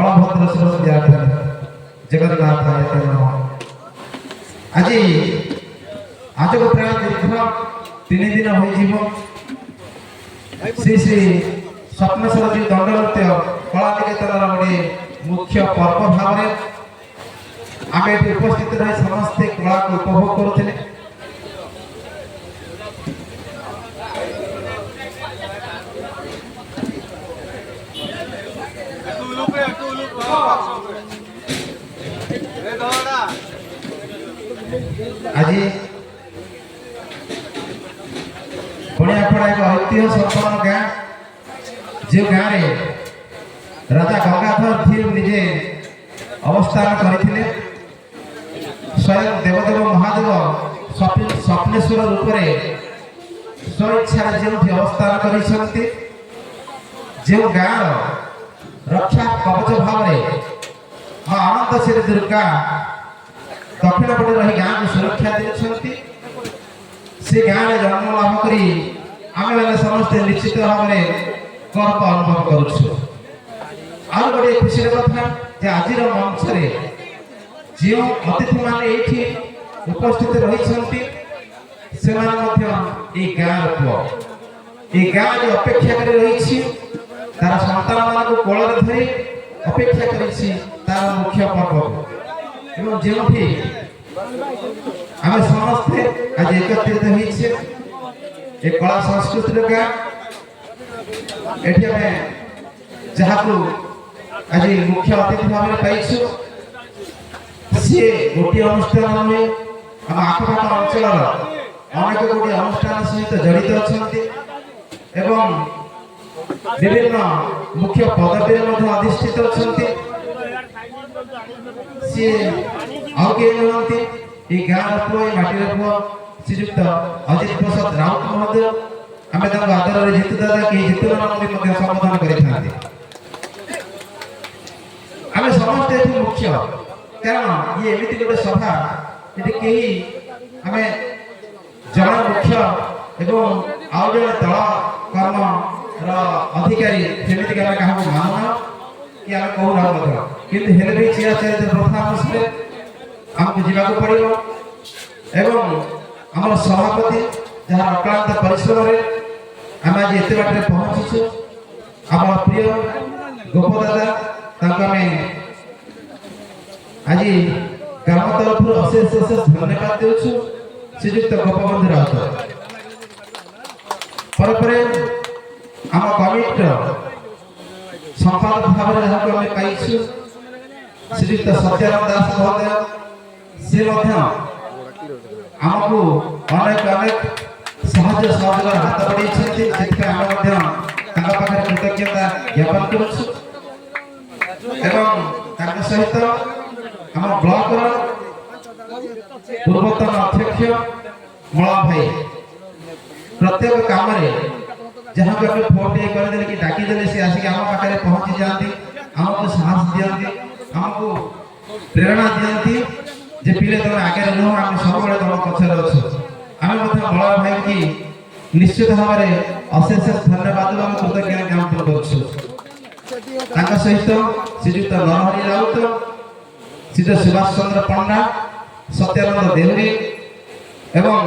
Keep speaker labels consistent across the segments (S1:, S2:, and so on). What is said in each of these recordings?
S1: बलभद्र सुभद्रा जगन्नाथ आज आज को प्राय दीर्घ 3 दिन हो श्री श्री स्वप्नेश्वर जी दंड नृत्य कला निकेतन गोटे मुख्य पर्व भाव में आम ये उपस्थित रही समस्ते कला को उपभोग करुले। आज बणियापड़ा एक ऐतिह्य संपन्न गाँ जो गाँव राजा गंगाधर धीर निजे अवस्थान करते स्वयं देवदेव महादेव स्वप्नेश्वर रूप में स्वेच्छा जो अवस्थान कर जो गाँव रक्षा कवच भाव माँ अनंत श्री दुर्गा दक्षिण पटे रही गाँव को सुरक्षा देते से गाँव में जन्म लाभ करी आम मैंने समस्ते निश्चित भाव में गर्व अनुभव करुँ। आउ गोटे खुशी कथा आज मंच जो अतिथि मैंने ये उपस्थित रही से गाँव पुआ ये गाँव जो अपेक्षा कर रही तार सन्तान मान कोल धरी अपेक्षा कर मुख्य पर्व एवं जो आम समस्ते आज एकत्रित होइछे एक कला संस्कृति गाँ एठी आम जहाँ आज मुख्य अतिथि भाव में पाइछु सी गोटे अनुष्ठान नुहे आम आखपाख अंचल अनेक गोटे अनुष्ठान सहित जड़ित अच्छा एवं विभिन्न मुख्य पदवी अधिष्ठित अच्छा सी आउ किए नुहति गाँव पुआ माटीर पुआ श्रीयुक्त अजित प्रसाद राउत महोदय आम आदर जीतु दादा कि जीतु संबोधन कर आम समस्ते मुख्य कारण ये एमती गोटे सभा ये कहीं आम जन मुख्य एवं आउ जन दल कर्म अधिकारी सेमती क्या मानुना कि आम कहूना किंतु हेले भी चिराचार्य प्रथा अनुसार आमको जावाक पड़ो एवं आम सभापति जहाँ अक्लांत परिश्रम आम आज एत बाटे पहुँचीचु आम प्रिय गोपदादा आज ग्राम तरफ अशेष अशेष धन्यवाद देउछु श्रीयुक्त गोपबंधु राउत पर आम कमिटर संपादक भाव में जहाँ आम पाइछु श्रीयुक्त सत्यानंद दास महोदय से आमको अनेक अनेक साहाय्य सहयोग हाथ बढ़ाई आम कृतज्ञता ज्ञापन करुछु एवं सहित आम ब्लॉक पूर्वतन अध्यक्ष मला भाई प्रत्येक काम जहाँ भी आम फोन टे करदे कि डाकीदे सी आसिक आम पाखे पहुँची जाती आमको साहस दिखती आमको प्रेरणा दिखती जे पिले तुम आगे नुह आम सब तुम पचर अच्छे आम मला भाई की निश्चित भाव में अशेष धन्यवाद कृतज्ञता ज्ञापन कर सहित श्रीयुक्त नरहरि राउत श्रीयुक्त सुभाष चंद्र पंडा सत्यानंद देहुरी एवं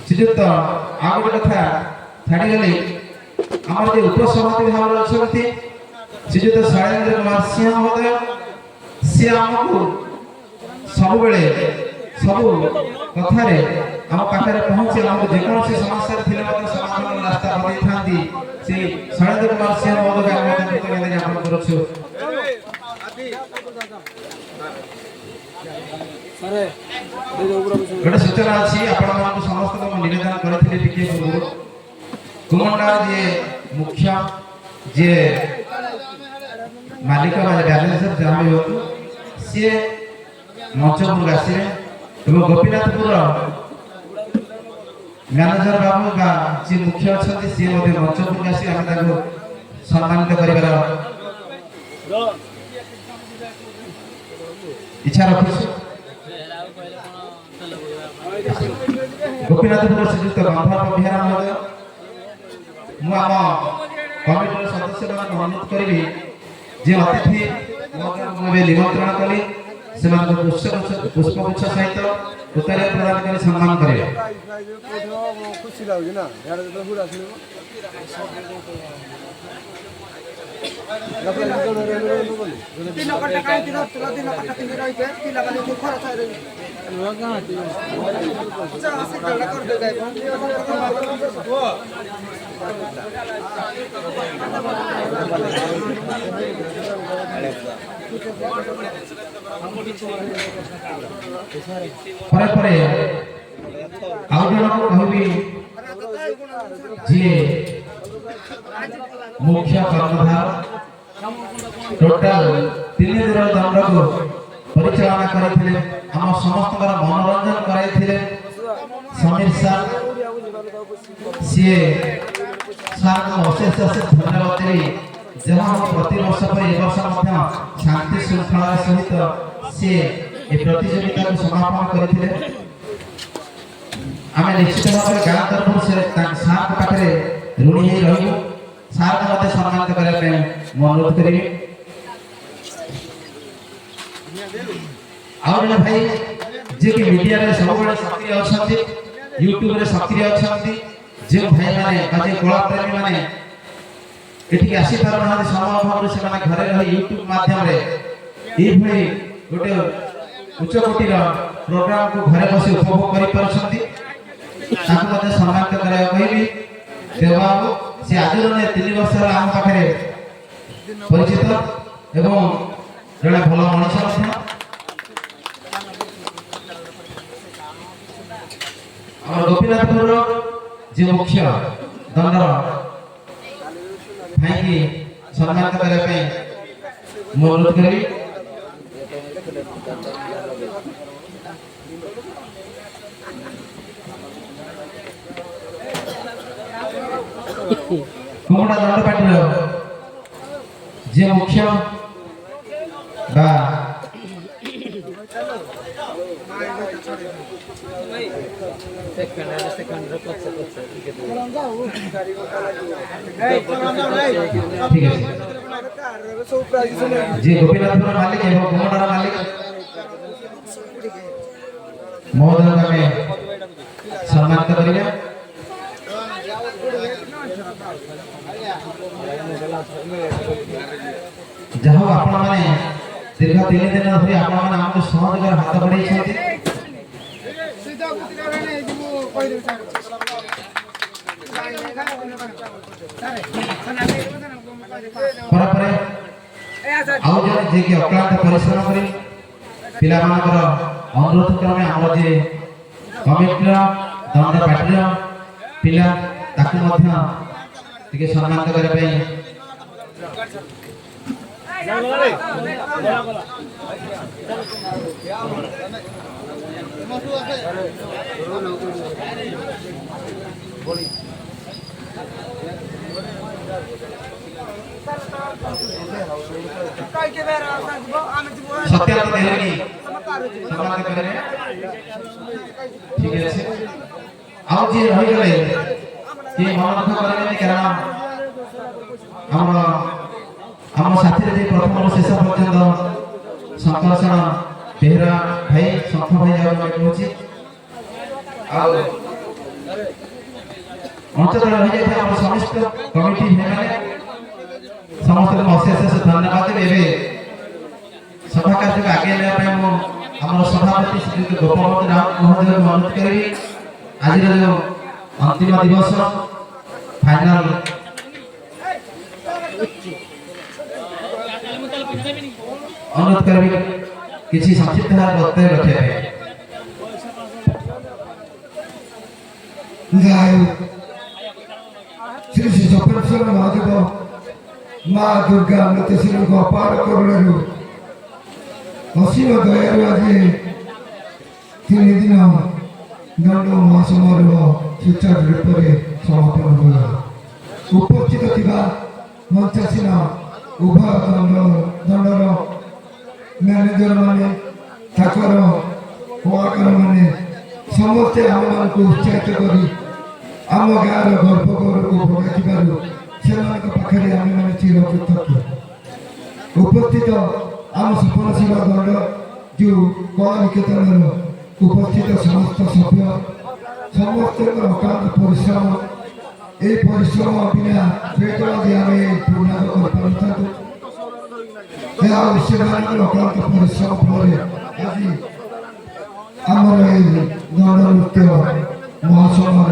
S1: श्रीयुक्त आ गोटे कथा छाड़गले आम जो उपसभापति भाव अच्छा श्रीयुक्त शैलेन्द्र कुमार सिंह महोदय सी आमको सब सब कथार आम पाखे पहुँचे आमको जेकोसी समस्या थी समाधान रास्ता बदई था शैलेन्द्र कुमार सिंह महोदय ज्ञापन करुछु। गोटे सूचना अच्छी आपण समस्त निवेदन करते कुमंडा जे मुख्य जे मालिक बैलेंसर जहाँ भी हो सी मंचपुर आसवे गोपीनाथपुर मैनेजर बाबू बा जी मुख्य अच्छा सी मंचपुर आसी आम सम्मानित कर इच्छा रखी गोपीनाथपुर श्रीयुक्त गंधर्व बिहार महोदय मुझे कमिटर सदस्य अनुरोध करी जे अतिथि मैं निमंत्रण कली से पुष्पगुच्छ सहित उत्तर प्रदान कर सम्मान करेंगे।
S2: खुशी लागे ना यार तो पूरा सुनो तीन कट्टा काई तीन तुला तीन कट्टा तीन रही पे तीन वाले को खरा था रे वो कहां थी अच्छा से गला कर दे गए
S1: परे परे आउ जन को कहबी जे मुख्य कर्णधार टोटल 3 दिन दंड को परिचालना करथिले हम समस्त मनोरंजन कराइथिले समीर सर सीए सर को अशेष अशेष धन्यवाद देई जहां प्रति वर्ष पर ए वर्ष मध्य शांति श्रृंखला सहित से ए प्रतियोगिता को समापन करथिले। आमे निश्चित भाव में गाँव तरफ से सार के पाखे ऋणी ही रही सार को मत सम्मानित करने में अनुरोध करी। और भाई जे कि मीडिया रे सब बड़े सक्रिय अछंती यूट्यूब रे सक्रिय अछंती जे भाई माने काजे कला प्रेमी माने एठी आसी पार ना समय भाव से माने घरे रही यूट्यूब माध्यम रे ए भई गोटे उच्च कोटि रो प्रोग्राम को घरे बसी उपभोग करि परछंती ताको मते सम्मानित कराय कहबी देवाबू से आज ने 3 वर्ष आम पाखे परिचित एवं जड़े भल मनुष्य गोपीनाथपुर जे मुख्य दंडर भाई सम्मानित करने अनुरोध करी। कुमुड़ा दंड पार्टी जे मुख्य बा ठीक है जी गोपीनाथपुर मालिक एवं कुमुड़ा मालिक महोदय में सम्मानित करेंगे। जहाँ आपण माने दीर्घ 3 दिन धरी आपण माने हमको सहयोग हाथ बढ़ाई छथि परपरे आउ जने जे कि अक्लांत परिश्रम करी पिला मानकर अनुरोध क्रमे हमर जे कमिटीर दंड पार्टीर पिला ताकू मध्य टिके सम्मानित करे पई सत्याग्रह देहनी सम्मानित करे ठीक है आउ जे रहि गले कि मनोरथ करने कारण हम साथी रे प्रथम शेष पर्यंत संकर्षण बेहरा भाई संख भाई जाव कहूची आ अंचल रहि जाय हम समस्त कमिटी हेमाने समस्त को अशेष धन्यवाद देबे सभा कार्य आगे ले पे हम सभापति श्री गोपाल राम महोदय को अनुरोध करी आज जो अंतिम दिवस फाइनल अनुरोध करी किसी संक्षिप्त वक्तव्य रखे
S3: श्री श्री चपेश्वर महादेव माँ दुर्गा नृत्यश्री को अपार करुणु असीम दयालु आज 3 दिन दंड महासमारोह सुचारू रूप से समापन होला। उपस्थित थिबा मंचासीन उभय दंडर मैनेजर माने ठाकुर कलाकार माने समस्ते आम मान को उत्साहित करी आम गाँव गर्व गौरव को बढ़ाई पाखे आम मैंने चिर कृतज्ञ। उपस्थित आम सफल सेवा दल जो कला निकेतन उपस्थित समस्त सभ्य समस्त अक्लांत परिश्रम ये परिश्रम बिना पेट आदि आम पूर्ण कर अक्लांत परिश्रम फल आज आमर दंड नृत्य महासभा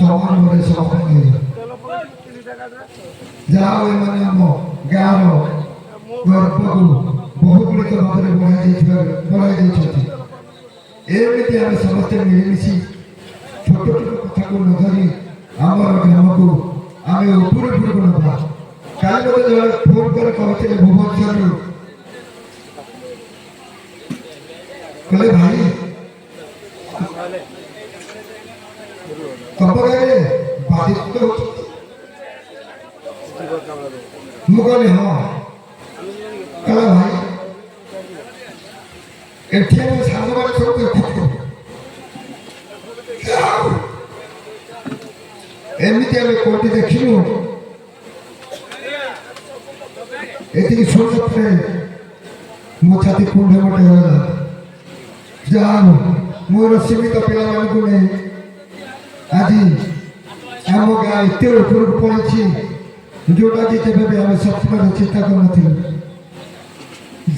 S3: समारोह समापन जहाँ मैंने आम गाँव गर्व को बहुगुणित भाव में बढ़ाई एमती आम समस्ते मिलमिशि छोट छोट कथा को न धरी आमर ग्राम को आम ऊपर उपरको नवा कल मत जो फोन कर कहते भुवनेश्वर कहले भाई तब गए बाधित तो मुगले हाँ कहले भाई एठिया में साधु बारे सब देखो एमती आम कोटी देखिलु एति सुनते मो छाती कुंड मोटे होला जाओ मोर सीमित पिला मानकु नै आज आम गाँ एत ऊपर पड़ी जोटा कि केवे आम स्वप्न चिंता कर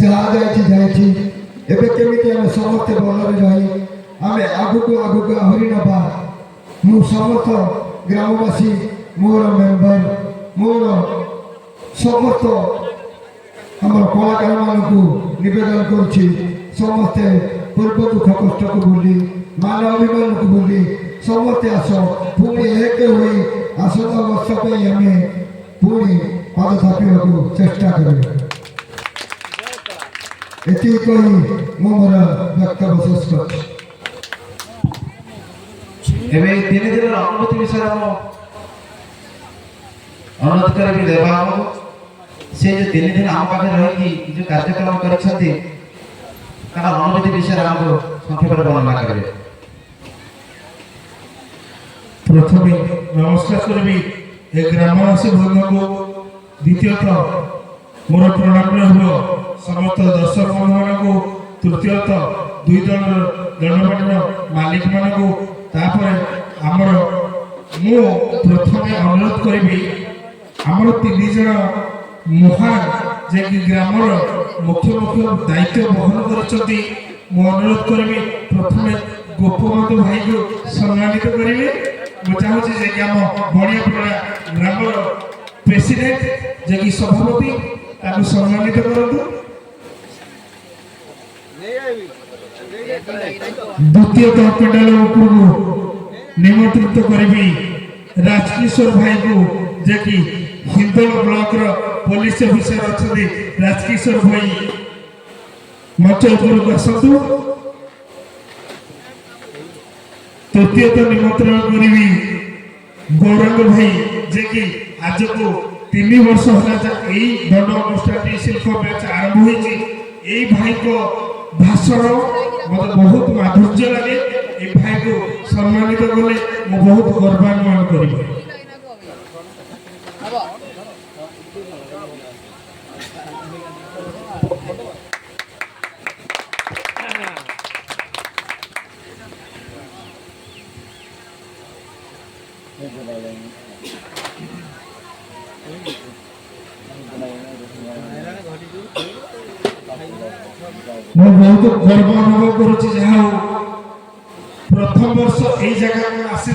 S3: जहाँ जाए एबे केमिति आम समस्ते भलरे रही आम आगुक आगुक आहरी नवा मु समस्त ग्रामवासी मोर मेम्बर मोर समस्त आम कलाकार मानकु निवेदन करुछि समस्ते पूर्व दुख कष्ट को भूली मान अभिमान को भूली समस्ते आस पुणी एक हुई आसत वर्ष आम पुणी पद थापिବାକୁ चेष्टा करें एति कही मोर वक्तव्य शेष कर
S1: एबे दिन दिन अनुभूति विषय हम अनुरोध करी देवा से जो दिन दिन आम पाखे रही जो कार्यक्रम करछथि तार अनुभूति विषय हमको संक्षेप वर्णना करेंगे।
S4: प्रथम नमस्कार करी ए ग्रामवासी बंधु को द्वितीयतः मोर प्रणाम रहा समस्त दर्शक बंधु को तृतीयतः दुई दल दंडपाटर मालिक मान आमर मु प्रथम अनुरोध करी आमर तीन जन महान जे कि ग्रामर मुख्य मुख्य दायित्व बहन कर अनुरोध करी प्रथम गोपबंधु भाई को सम्मानित करेंगे मुझे चाहूँगी जे कि आम बणियापड़ा ग्राम प्रेसिडेंट जे कि सभापति ताको सम्मानित करतु द्वितीय पेंडाल उपरको निमंत्रित करी राजकिशोर भाई को जे कि हिंदोल ब्लॉक रो पुलिस ऑफिसर अच्छे राजकिशोर भाई मंच उपरको आसतु तृतीयत निमंत्रण करी गौरंग भाई जे कि आज को 3 वर्ष होला दंड अनुष्ठान शिल्प मैच आरंभ होई भाई को भाषण मत बहुत माधुर्य लगे ए भाई को सम्मानित कले मु बहुत गर्वान्वित करी मैं बहुत गर्व अनुभव करुच्ची जहाँ प्रथम वर्ष यही जगह में आसी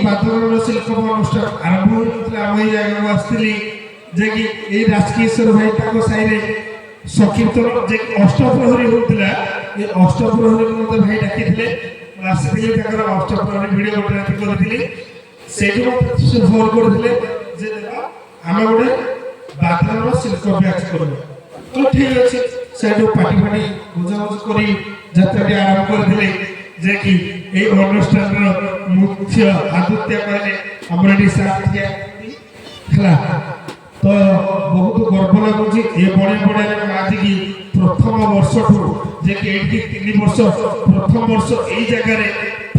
S4: बादल शिल्प अनुष्ठान आरंभ होता आम यही जगह आसती जे कि राजकिशोर भाई ताको साइरे संकीर्तन जे अष्टप्रहरी होता ये अष्टप्रहरी को मत भाई डाकी आसी अष्टप्रहरी भिडियो गोटे करी से फोन करते आम गोटे बादल शिल्प बैच कर तो ठीक अच्छे से पार्टी फाटी बुझाबुझ कर जात्राटी आरंभ करते जे कि ये अनुष्ठान मुख्य आदित्य कहले आमर ठिया तो बहुत गर्व लगुच ये बड़े आज की प्रथम वर्ष ठू जे कि 3 वर्ष प्रथम वर्ष यही जगह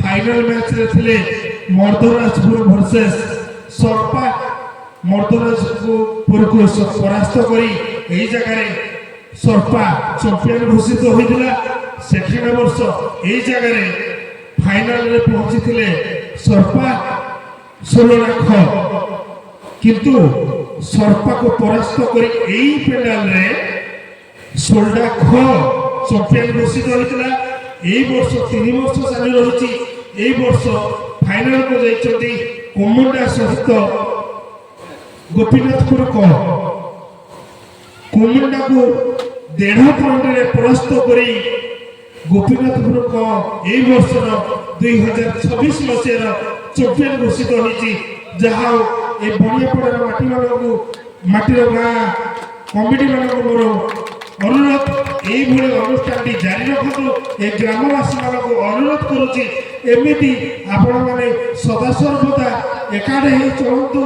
S4: फाइनल मैच रे थिले मर्दराजपुर वर्सेस सरपा ମର୍ଦ୍ଦରାଜକୁ ପରାସ୍ତ କରି ଏହି ଜାଗାରେ ସର୍ପା ଚମ୍ପିଆନ ଘୋଷିତ ହୋଇଥିଲା। ସେକେଣ୍ଡ ବର୍ଷ ଏହି ଜାଗାରେ ଫାଇନାଲରେ ପହଞ୍ଚିଥିଲେ ସର୍ପା 16 ଲାଖ, କିନ୍ତୁ ସର୍ପାକୁ ପରାସ୍ତ କରି ଏହି ପେଣ୍ଡାଲରେ 16 ଲାଖ ଚମ୍ପିଆନ ଘୋଷିତ ହୋଇଥିଲା। এই ବର୍ଷ 3 ବର୍ଷ ଚାଲି ରହିଛି। এই ବର୍ଷ ଫାଇନାଲକୁ ଯାଇଛନ୍ତି କୋମଣ୍ଡା ସହିତ ଗୋପୀନାଥପୁର କୋମଣ୍ଡାକୁ 1.5 ପଏଣ୍ଟରେ ପରାସ୍ତ କରି ଗୋପୀନାଥପୁର এই ବର୍ଷର 2026 ମସିହାର ଚମ୍ପିଆନ ଘୋଷିତ ହୋଇଛି। ଯାହା ଏ ବଣିଆପଡ଼ାର ମାଟିର ଗାଁ କମିଟି ମାନଙ୍କୁ ମୋର ଅନୁରୋଧ, এইଭଳି ଅନୁଷ୍ଠାନଟି ଜାରି ରଖନ୍ତୁ। ଏ ଗ୍ରାମବାସୀମାନଙ୍କୁ ଅନୁରୋଧ କରୁଛି, ଏମିତି ଆପଣମାନେ ସଦାସର୍ବଦା ଏକାଠି ହେଇ ଚଳନ୍ତୁ,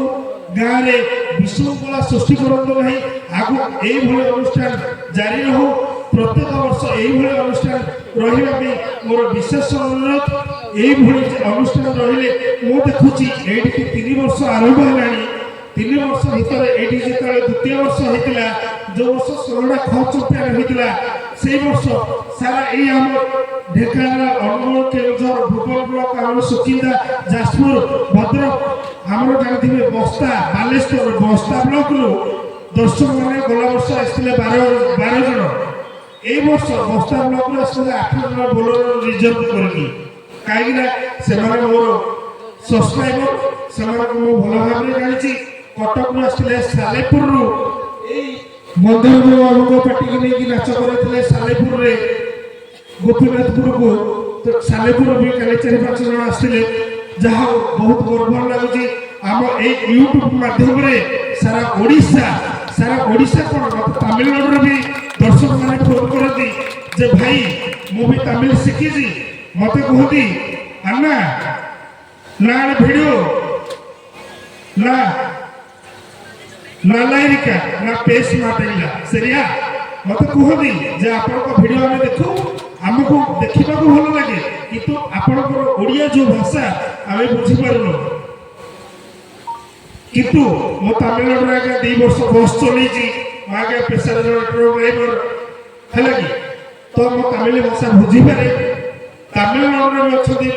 S4: ଗାଁରେ ବିଶୃଙ୍ଖଳା ସୃଷ୍ଟି କରନ୍ତୁ ନାହିଁ। ଆଗକୁ এইଭଳି ଅନୁଷ୍ଠାନ ଜାରି ରହୁ। ପ୍ରତ୍ୟେକ ବର୍ଷ এইଭଳି ଅନୁଷ୍ଠାନ ରହିବା ପାଇଁ ମୋର ବିଶେଷ ଅନୁରୋଧ। এইଭଳି ଅନୁଷ୍ଠାନ ରହିଲେ ମୁଁ ଦେଖୁଛି ଏଇଠି 3 ବର୍ଷ ଆରମ୍ଭ ହେଲାଣି। 3 ବର୍ଷ ଭିତରେ ଏଇଠି ଯେତେବେଳେ ଦ୍ୱିତୀୟ ବର୍ଷ ହେଇଥିଲା, ଯେଉଁ ବର୍ଷ 16 ଲାଖ ଚମ୍ପିଆନ ହୋଇଥିଲା, সেই ବର୍ଷ ସାରା এই ଆମ ଢେଙ୍କାନାଳ, ଅନୁଗୁଳ, କେନ୍ଦୁଝର, ଭୁବନ ବ୍ଲକ, ଆମର ସୁକିନ୍ଦା, ଯାଜପୁର, ଭଦ୍ରକ, ଆମର ଜାଣିଥିବେ ବସ୍ତା, ବାଲେଶ୍ୱର ବସ୍ତା ବ୍ଲକରୁ ଦର୍ଶକମାନେ ଗଲା ବର୍ଷ ଆସିଥିଲେ 12 ଜଣ। এই ବର୍ଷ ବସ୍ତା ବ୍ଲକରୁ ଆସିଥିଲେ 8 ଜଣ ବୋଲର ରିଜର୍ଭ କରିକି, କାହିଁକିନା ସେମାନେ ମୋର ସବସ୍କ୍ରାଇବର, ସେମାନଙ୍କୁ ମୁଁ ଭଲ ଭାବରେ ଜାଣିଛି। କଟକରୁ ଆସିଥିଲେ, ସାଲେପୁରରୁ এই ମନ୍ଦିର ବାବୁଙ୍କ ପାଟିକି ନେଇକି ନାଚ କରିଥିଲେ ସାଲେପୁରରେ ଗୋପୀନାଥପୁରକୁ। ତ ସାଲେପୁର ବି କାଲି 4-5 ଜଣ ଆସିଥିଲେ। ଯାହା ବହୁତ ଗର୍ବ ଲାଗୁଛି। ଆମ এই ୟୁଟ୍ୟୁବ ମାଧ୍ୟମରେ ସାରା ଓଡ଼ିଶା କ'ଣ ତାମିଲନାଡୁରେ ବି ଦର୍ଶକମାନେ ଫୋନ କରନ୍ତି ଯେ ଭାଇ ମୁଁ ବି ତାମିଲ ଶିଖିଛି। ମତେ କୁହନ୍ତି ଆନ୍ନା ନା ଭିଡ଼ିଓ ନା ନାଲାଇରିକା ନା ପେସ୍ ମାଟେଇଲା ସେରିଆ। ମତେ କୁହନ୍ତି ଯେ ଆପଣଙ୍କ ଭିଡ଼ିଓ ଆମେ ଦେଖୁ, ଆମକୁ ଦେଖିବାକୁ ଭଲ ଲାଗେ, କିନ୍ତୁ ଆପଣଙ୍କର ଓଡ଼ିଆ ଯେଉଁ ଭାଷା ଆମେ ବୁଝିପାରୁନୁ। କିନ୍ତୁ ମୁଁ ତାମିଲନାଡୁରେ ଆଜ୍ଞା 2 ବର୍ଷ ବସ୍ ଚଲେଇଛି। ମୁଁ ଆଜ୍ଞା ପେଶାରେ ଜଣେ ଟ୍ରକ୍ ଡ୍ରାଇଭର, ହେଲା କି, ତ ମୁଁ ତାମିଲ ଭାଷା ବୁଝିପାରେ। ତାମିଲନାଡୁରେ ବି ଅଛନ୍ତି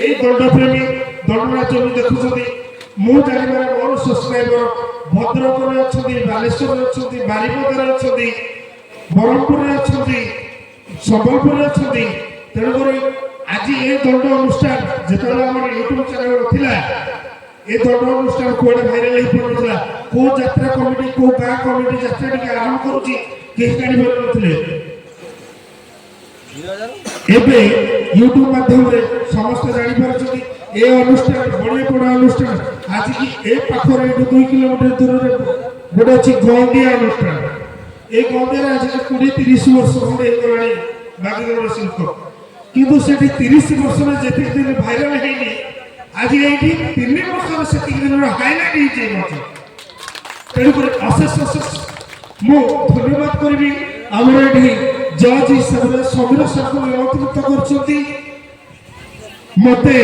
S4: ଏଇ ଦଣ୍ଡପ୍ରେମୀ, ଦଣ୍ଡନାଚ ବି ଦେଖୁଛନ୍ତି। ମୁଁ ଜାଣିବାରେ ମୋର ସବସ୍କ୍ରାଇବର ଭଦ୍ରକରେ ଅଛନ୍ତି, ବାଲେଶ୍ୱରରେ ଅଛନ୍ତି, ବାରିପଦାରେ ଅଛନ୍ତି, ବ୍ରହ୍ମପୁରରେ ଅଛନ୍ତି, ସମ୍ବଲପୁରରେ ଅଛନ୍ତି। ତେଣୁକରି ଆଜି ଏ ଦଣ୍ଡ ଅନୁଷ୍ଠାନ ଯେତେବେଳେ ଆମର ୟୁଟ୍ୟୁବ ଚ୍ୟାନେଲ ଥିଲା, ଏ ଦଣ୍ଡ ଅନୁଷ୍ଠାନ କୁଆଡ଼େ ଭାଇରାଲ ହେଇପାରୁନଥିଲା। କୋଉ ଯାତ୍ରା କମିଟି, କୋଉ ଗାଁ କମିଟି ଯାତ୍ରା ଟିକେ ଆରମ୍ଭ କରୁଛି କେହି ଜାଣିପାରୁନଥିଲେ। ଏବେ ୟୁଟ୍ୟୁବ ମାଧ୍ୟମରେ ସମସ୍ତେ ଜାଣିପାରୁଛନ୍ତି। ଏ ଅନୁଷ୍ଠାନ ବଣିଆପଡ଼ା ଅନୁଷ୍ଠାନ ଆଜିକି ଏ ପାଖରେ 2 କିଲୋମିଟର ଦୂରରେ ଗୋଟେ ଅଛି ଗନ୍ଦିଆ ଅନୁଷ୍ଠାନ। এই ଗନ୍ଦିଆରେ ଆଜିକି 20-30 ବର୍ଷ ଖଣ୍ଡେ ହେଇଗଲାଣି ବାଗିଗଡ଼ ଶିଳ୍ପ, କିନ୍ତୁ ସେଠି 30 ବର୍ଷରେ ଯେତିକି ଦିନ ଭାଇରାଲ ହେଇନି, ଆଜି ଏଇଠି 3 ବର୍ଷରେ ସେତିକି ଦିନର ହାଇଲାଇଟ୍ ହେଇଛି ଏ ମାଛ। ତେଣୁକରି ଅଶେଷ ମୁଁ ଧନ୍ୟବାଦ କରିବି। ଆମର ଏଠି ଜଜ୍ ହିସାବରେ ସମୀର ସାର୍ଙ୍କୁ ନିମନ୍ତ୍ରିତ କରିଛନ୍ତି। ମତେ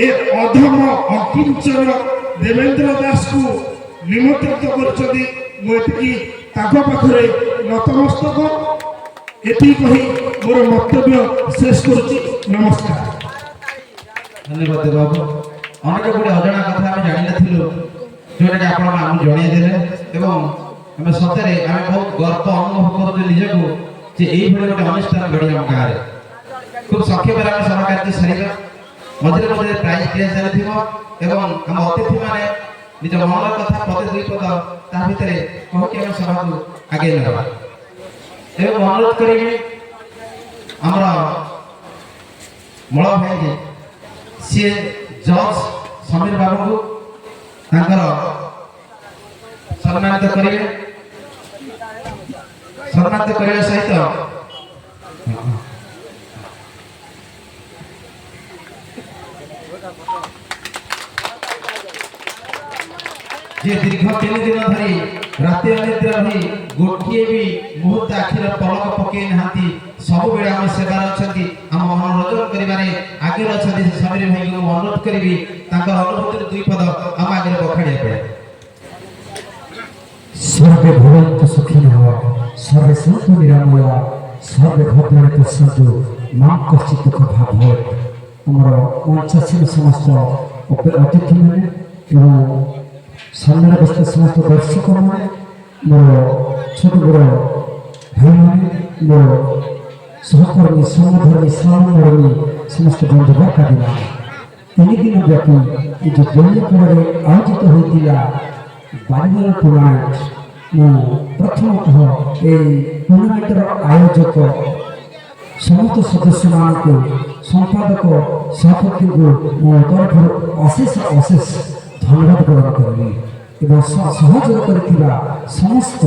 S4: ଏ ଅଧମ ଅକିଞ୍ଚନ ଦେବେନ୍ଦ୍ର ଦାସକୁ ନିମନ୍ତ୍ରିତ କରିଛନ୍ତି। ମୁଁ ଏତିକି ତାଙ୍କ ପାଖରେ ନତମସ୍ତକ। ଏତିକି କହି ମୋର ବକ୍ତବ୍ୟ ଶେଷ କରୁଛି। ନମସ୍କାର।
S1: ଧନ୍ୟବାଦ ବାବୁ। ଅନେକ ଗୁଡ଼ିଏ ଅଜଣା କଥା ଆମେ ଜାଣିନଥିଲୁ, ଯେଉଁଟାକି ଆପଣ ଆମକୁ ଜଣାଇଦେଲେ, ଏବଂ ଆମେ ସତରେ ଆମେ ବହୁତ ଗର୍ବ ଅନୁଭବ କରୁଛୁ ନିଜକୁ ଯେ ଏଇଭଳି ଗୋଟେ ଅନୁଷ୍ଠାନ ଘଡ଼ି ଆମ ଗାଁରେ। ଖୁବ୍ ସଂକ୍ଷେପରେ ଆମେ ସଭା କାର୍ଯ୍ୟ ସାରିବା। ମଝିରେ ମଝିରେ ପ୍ରାଇଜ୍ ଦିଆଯାଉଥିବ ଏବଂ ଆମ ଅତିଥିମାନେ ନିଜ ମନର କଥା ପଦେ 2 ପଦ ତା ଭିତରେ କହିକି ଆମେ ସଭାକୁ ଆଗେଇ ନେବା। ଏବଂ ଅନୁରୋଧ କରିବି ଆମର ମଳ ଭାଇ ଯେ ସିଏ ଜଜ୍ ସମୀର ବାବୁଙ୍କୁ ତାଙ୍କର ସମ୍ମାନିତ କରିବେ। ସମ୍ମାନିତ କରିବା ସହିତ যে দীর্ঘ 3 দিন ধরি রাতে অনিদ্রা রহি গোটিয়ে বি মুহূর্ত আখির পলক পকাই নাহাନ୍ତି, ସବୁବେଳେ ଆମ ସେବାରେ ଅଛନ୍ତି, ଆମ ମନୋରଞ୍ଜନ କରିବାରେ ଆଗରେ ଅଛନ୍ତି। ସମୀର ଭାଇଙ୍କୁ ଅନୁରୋଧ କରିବି ତାଙ୍କର ଅନୁଭୂତିର 2 ପଦ ଆମ ଆଗରେ ବଖାଣିବା ପାଇଁ।
S5: सर्वे भवन्तु सुखिनः सर्वे सन्तु निरामया सर्वे भद्राणि पश्यन्तु मां कश्चित् दुःखं भवेत्। आमर मञ्चासीन समस्त अतिथि मैंने एवं सामने बसता समस्त दर्शक मैंने मोर छोट बड़ भाई मैंने मोर सहकर्मी समधर्मी सामधर्मी समस्त बंधु बर्तादिना 3 दिन व्यापी ये जो दौलपुर आयोजित होता बालीबल टूर्नामेंट मु प्रथमतः ये टूर्नामेंटर आयोजक समस्त सदस्य मानक संपादक सभापति को मो तरफ अशेष अशेष धन्यवाद प्रदान करी एवं सहयोग कर समस्त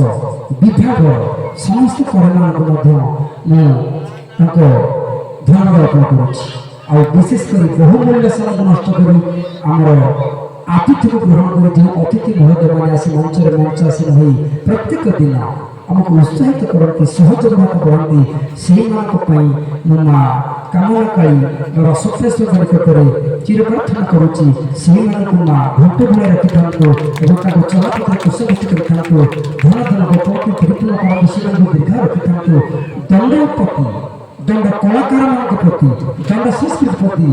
S5: विभाग समस्त कर्मी धन्यवाद अर्पण कर विशेषकर बहुमूल्य समय नष्ट कर आमर आतिथ्य को ग्रहण कर अतिथि महोदय मैंने आसी मंचर मंचासीन हो प्रत्येक दिन आमको उत्साहित करती सहयोग भाव बढ़ती से माँ कामना काली मोर सप्तेश्वर निकटरे चिर प्रार्थना करुच्ची माँ घंटे भूमि रखी था चलापथ कुशलित कर धन धन गोपी परिपूर्ण कर दीर्घ रखी था दंड प्रति दंड कलाकार मान प्रति दंड संस्कृति प्रति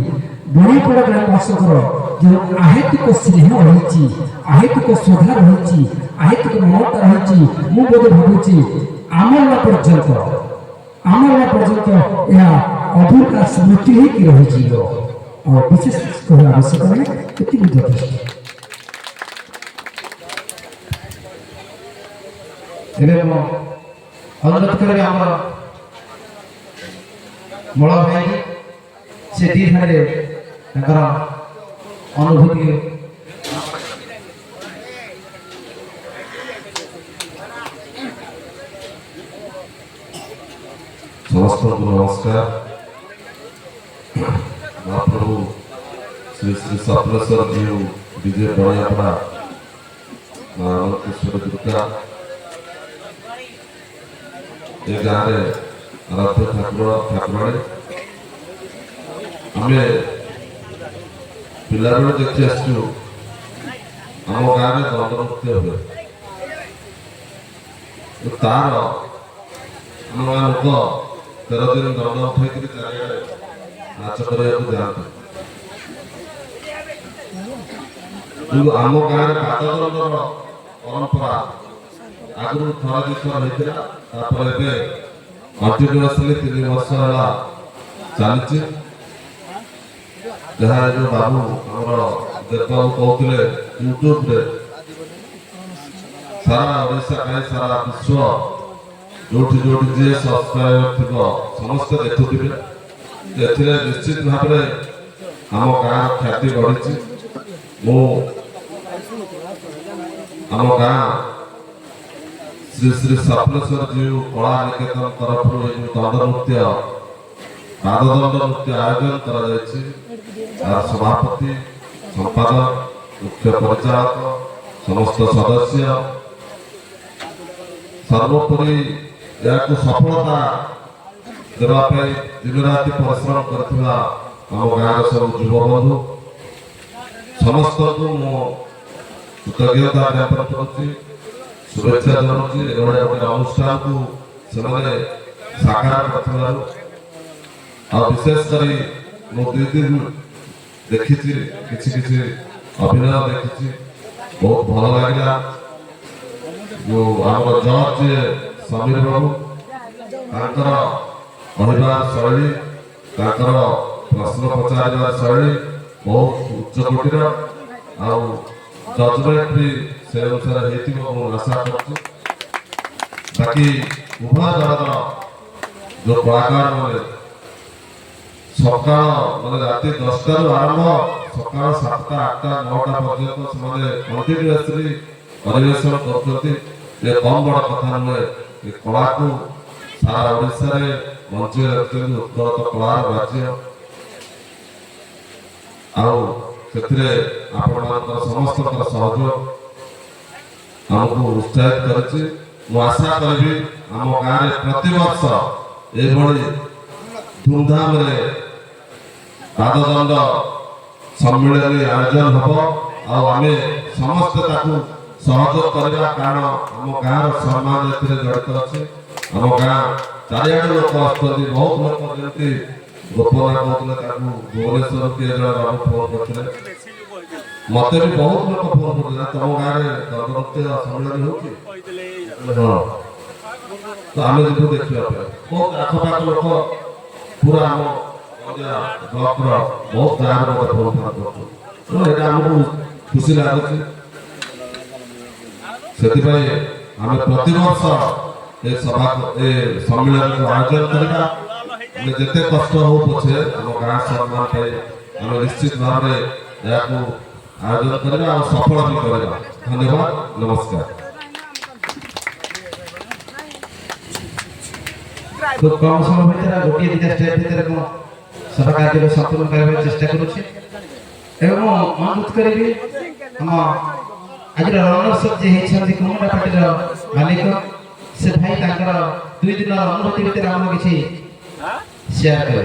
S5: बड़ीपड़ा ग्रामवासकर जो आहेतुक स्नेह रही आहेतुक श्रद्धा रही आहेतुक ममता रही मुझे भावुची आमला पर्यंत यह अभूता स्मृति ही रही और विशेष कहना आवश्यक नहीं यथेष्ट।
S1: अनुरोध करें आम बड़ भाई से दी ठारे अनुभूति
S6: समस्त नमस्कार। महाप्रभु श्री श्री सप्लेश्वर जीव विजय बड़ियापड़ा मानकेश्वर दुर्गा ये गाँव आराध्य ठाकुराणी आम पिला बेले देखी आसचु आम गाँव में दंड नृत्य हुए तार आम लोक 13 दिन दंड उठाई चारिड़े नाच करने जाते कि आम गाँव में पाददंडर परंपरा आगु थर दिथर होता कंटिन्यूअसली 3 वर्ष है चली जहाँ जो बाबू आमर देवबाबू कहते यूट्यूब रे सारा ओडिशा कहीं सारा विश्व जोटी जोटी जी सब्सक्राइबर थी समस्त देखुवे निश्चित भाव आम गाँव ख्याति बढ़ी मु आम गाँव श्री श्री सप्लेश्वर जीव कला निकेतन तरफ दंड नृत्य पाददंड नृत्य आयोजन कर सभापति संपादक मुख्य परिचालक समस्त सदस्य सर्वोपरि यह सफलता देवाई दिन राति परिश्रम करथिबा आम गाँव सब युवबंधु समस्त को मो कृतज्ञता ज्ञापन करुच्ची शुभेच्छा जनाऊँगी एवं गोटे अनुष्ठान को से साकार कर विशेषकर मु 2 दिन देखी किसी अभिनय देखी बहुत भल लगे जो आम जज समीर बाबू कहवा शैली प्रश्न पचार शैली बहुत उच्च कोटर जजमेंट भी से अनुसार आशा कर बाकी उभय दल जो कलाकार मैंने सका मैंने राति 10टा आरंभ सका 7टा 8टा 9टा पर्यटन कंटिन्यूअसली परिवेशन कर कम बड़ कथा नुहे कला को सारा ओडिशा रे मंचे रखते उत्कलत कलार राज्य आपर समस्त सहयोग आमको उत्साहित कर आशा करी आम गाँव में प्रति वर्ष ये धूमधाम पाददंड सम्मेलन आयोजन हम आम समस्त ସହଯୋଗ କରିବା, କାରଣ ଆମ ଗାଁର ସମ୍ମାନ ଏଥିରେ ଜଡ଼ିତ ଅଛି। ଆମ ଗାଁ ଚାରିଆଡ଼େ ଲୋକ ଆସୁଛନ୍ତି, ବହୁତ ଲୋକ ଯେମିତି ଗୋପନା କହୁଥିଲେ ତାକୁ ଭୁବନେଶ୍ୱର କିଏ ଜଣେ ବାବୁ ଫୋନ୍ କରିଥିଲେ, ମତେ ବି ବହୁତ ଲୋକ ଫୋନ୍ କରୁଥିଲେ ତମ ଗାଁରେ ଦଣ୍ଡନୃତ୍ୟ ସମ୍ମିଳନୀ ହଉଛି। ହଁ, ତ ଆମେ ଯିବୁ ଦେଖିବା ପାଇଁ। ବହୁତ ଆଖପାଖ ଲୋକ ପୁରା ଆମ ବ୍ଲକର ବହୁତ ଗାଁରେ ମୋତେ ଫୋନ୍ କରୁଛନ୍ତି। ତେଣୁ ଏଇଟା ଆମକୁ ଖୁସି ଲାଗୁଛି। ସେଥିପାଇଁ ଆମେ ପ୍ରତିବର୍ଷ ଏ ସମ୍ମିଳନୀକୁ ଆୟୋଜନ କରିବା। ଆମେ ଯେତେ କଷ୍ଟ ହଉ ପଛେ ଆମ ଗାଁ ସମ୍ମାନ ପାଇଁ ଆମେ ନିଶ୍ଚିତ ଭାବରେ ଏହାକୁ ଆୟୋଜନ କରିବା ଆଉ ସଫଳ ବି କରିବା। ଧନ୍ୟବାଦ, ନମସ୍କାର।
S1: খুব কম সময় ভিতরে গোটিয়ে দুইটা স্টেপ ভিতরে মু সভা কার্যকে সম্পূর্ণ করার চেষ্টা করছি এবং অনুরোধ করিবি আম আজর রনর্স যে হয়েছেন কুমুন্ডা পার্টির মালিক সে ভাই তাঙ্কর 2 দিনের অনুভূতি ভিতরে আমরা কিছু শেয়ার করে।